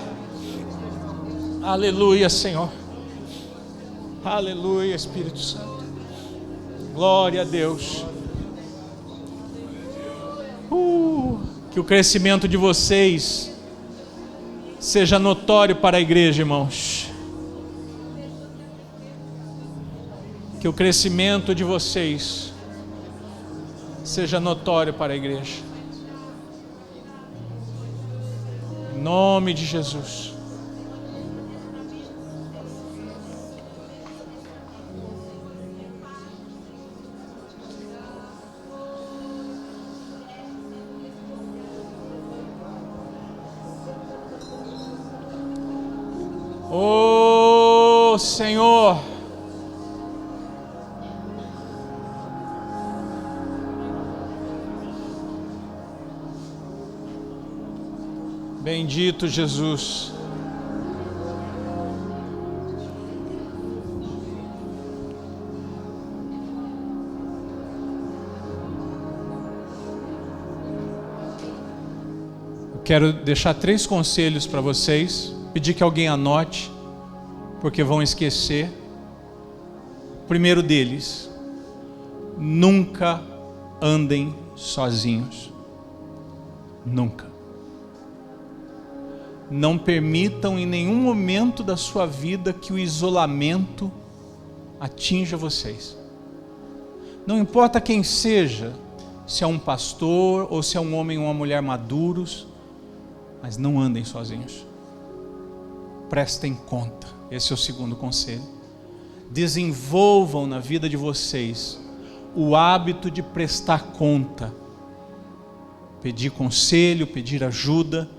aleluia, Senhor, aleluia, Espírito Santo. Glória a Deus. Que o crescimento de vocês seja notório para a igreja, irmãos. Que o crescimento de vocês seja notório para a igreja. Em nome de Jesus. Oh Senhor, bendito Jesus. Eu quero deixar 3 conselhos para vocês. Pedir que alguém anote, porque vão esquecer. O primeiro deles: nunca andem sozinhos. Nunca. Não permitam em nenhum momento da sua vida que o isolamento atinja vocês. Não importa quem seja, se é um pastor ou se é um homem ou uma mulher maduros, mas não andem sozinhos. Prestem conta, esse é o segundo conselho. Desenvolvam na vida de vocês o hábito de prestar conta, pedir conselho, pedir ajuda,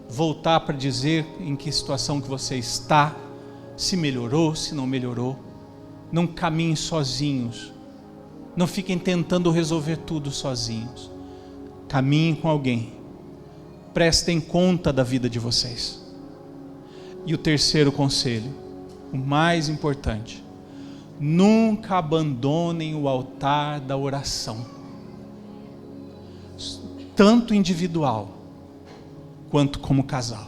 voltar para dizer em que situação que você está, se melhorou, se não melhorou. Não caminhem sozinhos, não fiquem tentando resolver tudo sozinhos. Caminhem com alguém, prestem conta da vida de vocês. E o terceiro conselho, o mais importante: nunca abandonem o altar da oração, tanto individual quanto como casal.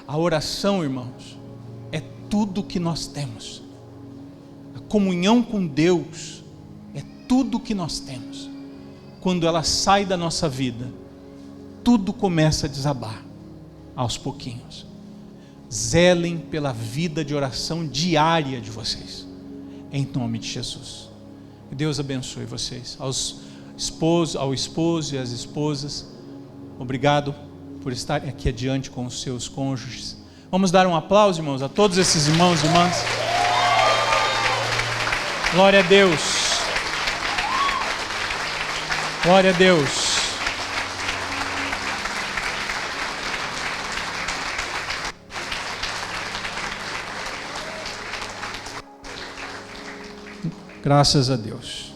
A oração, irmãos, é tudo que nós temos. A comunhão com Deus é tudo que nós temos. Quando ela sai da nossa vida, tudo começa a desabar aos pouquinhos. Zelem pela vida de oração diária de vocês, em nome de Jesus. Que Deus abençoe vocês. Aos ao esposo e às esposas. Obrigado por estarem aqui adiante com os seus cônjuges. Vamos dar um aplauso, irmãos, a todos esses irmãos e irmãs. Glória a Deus. Glória a Deus. Graças a Deus.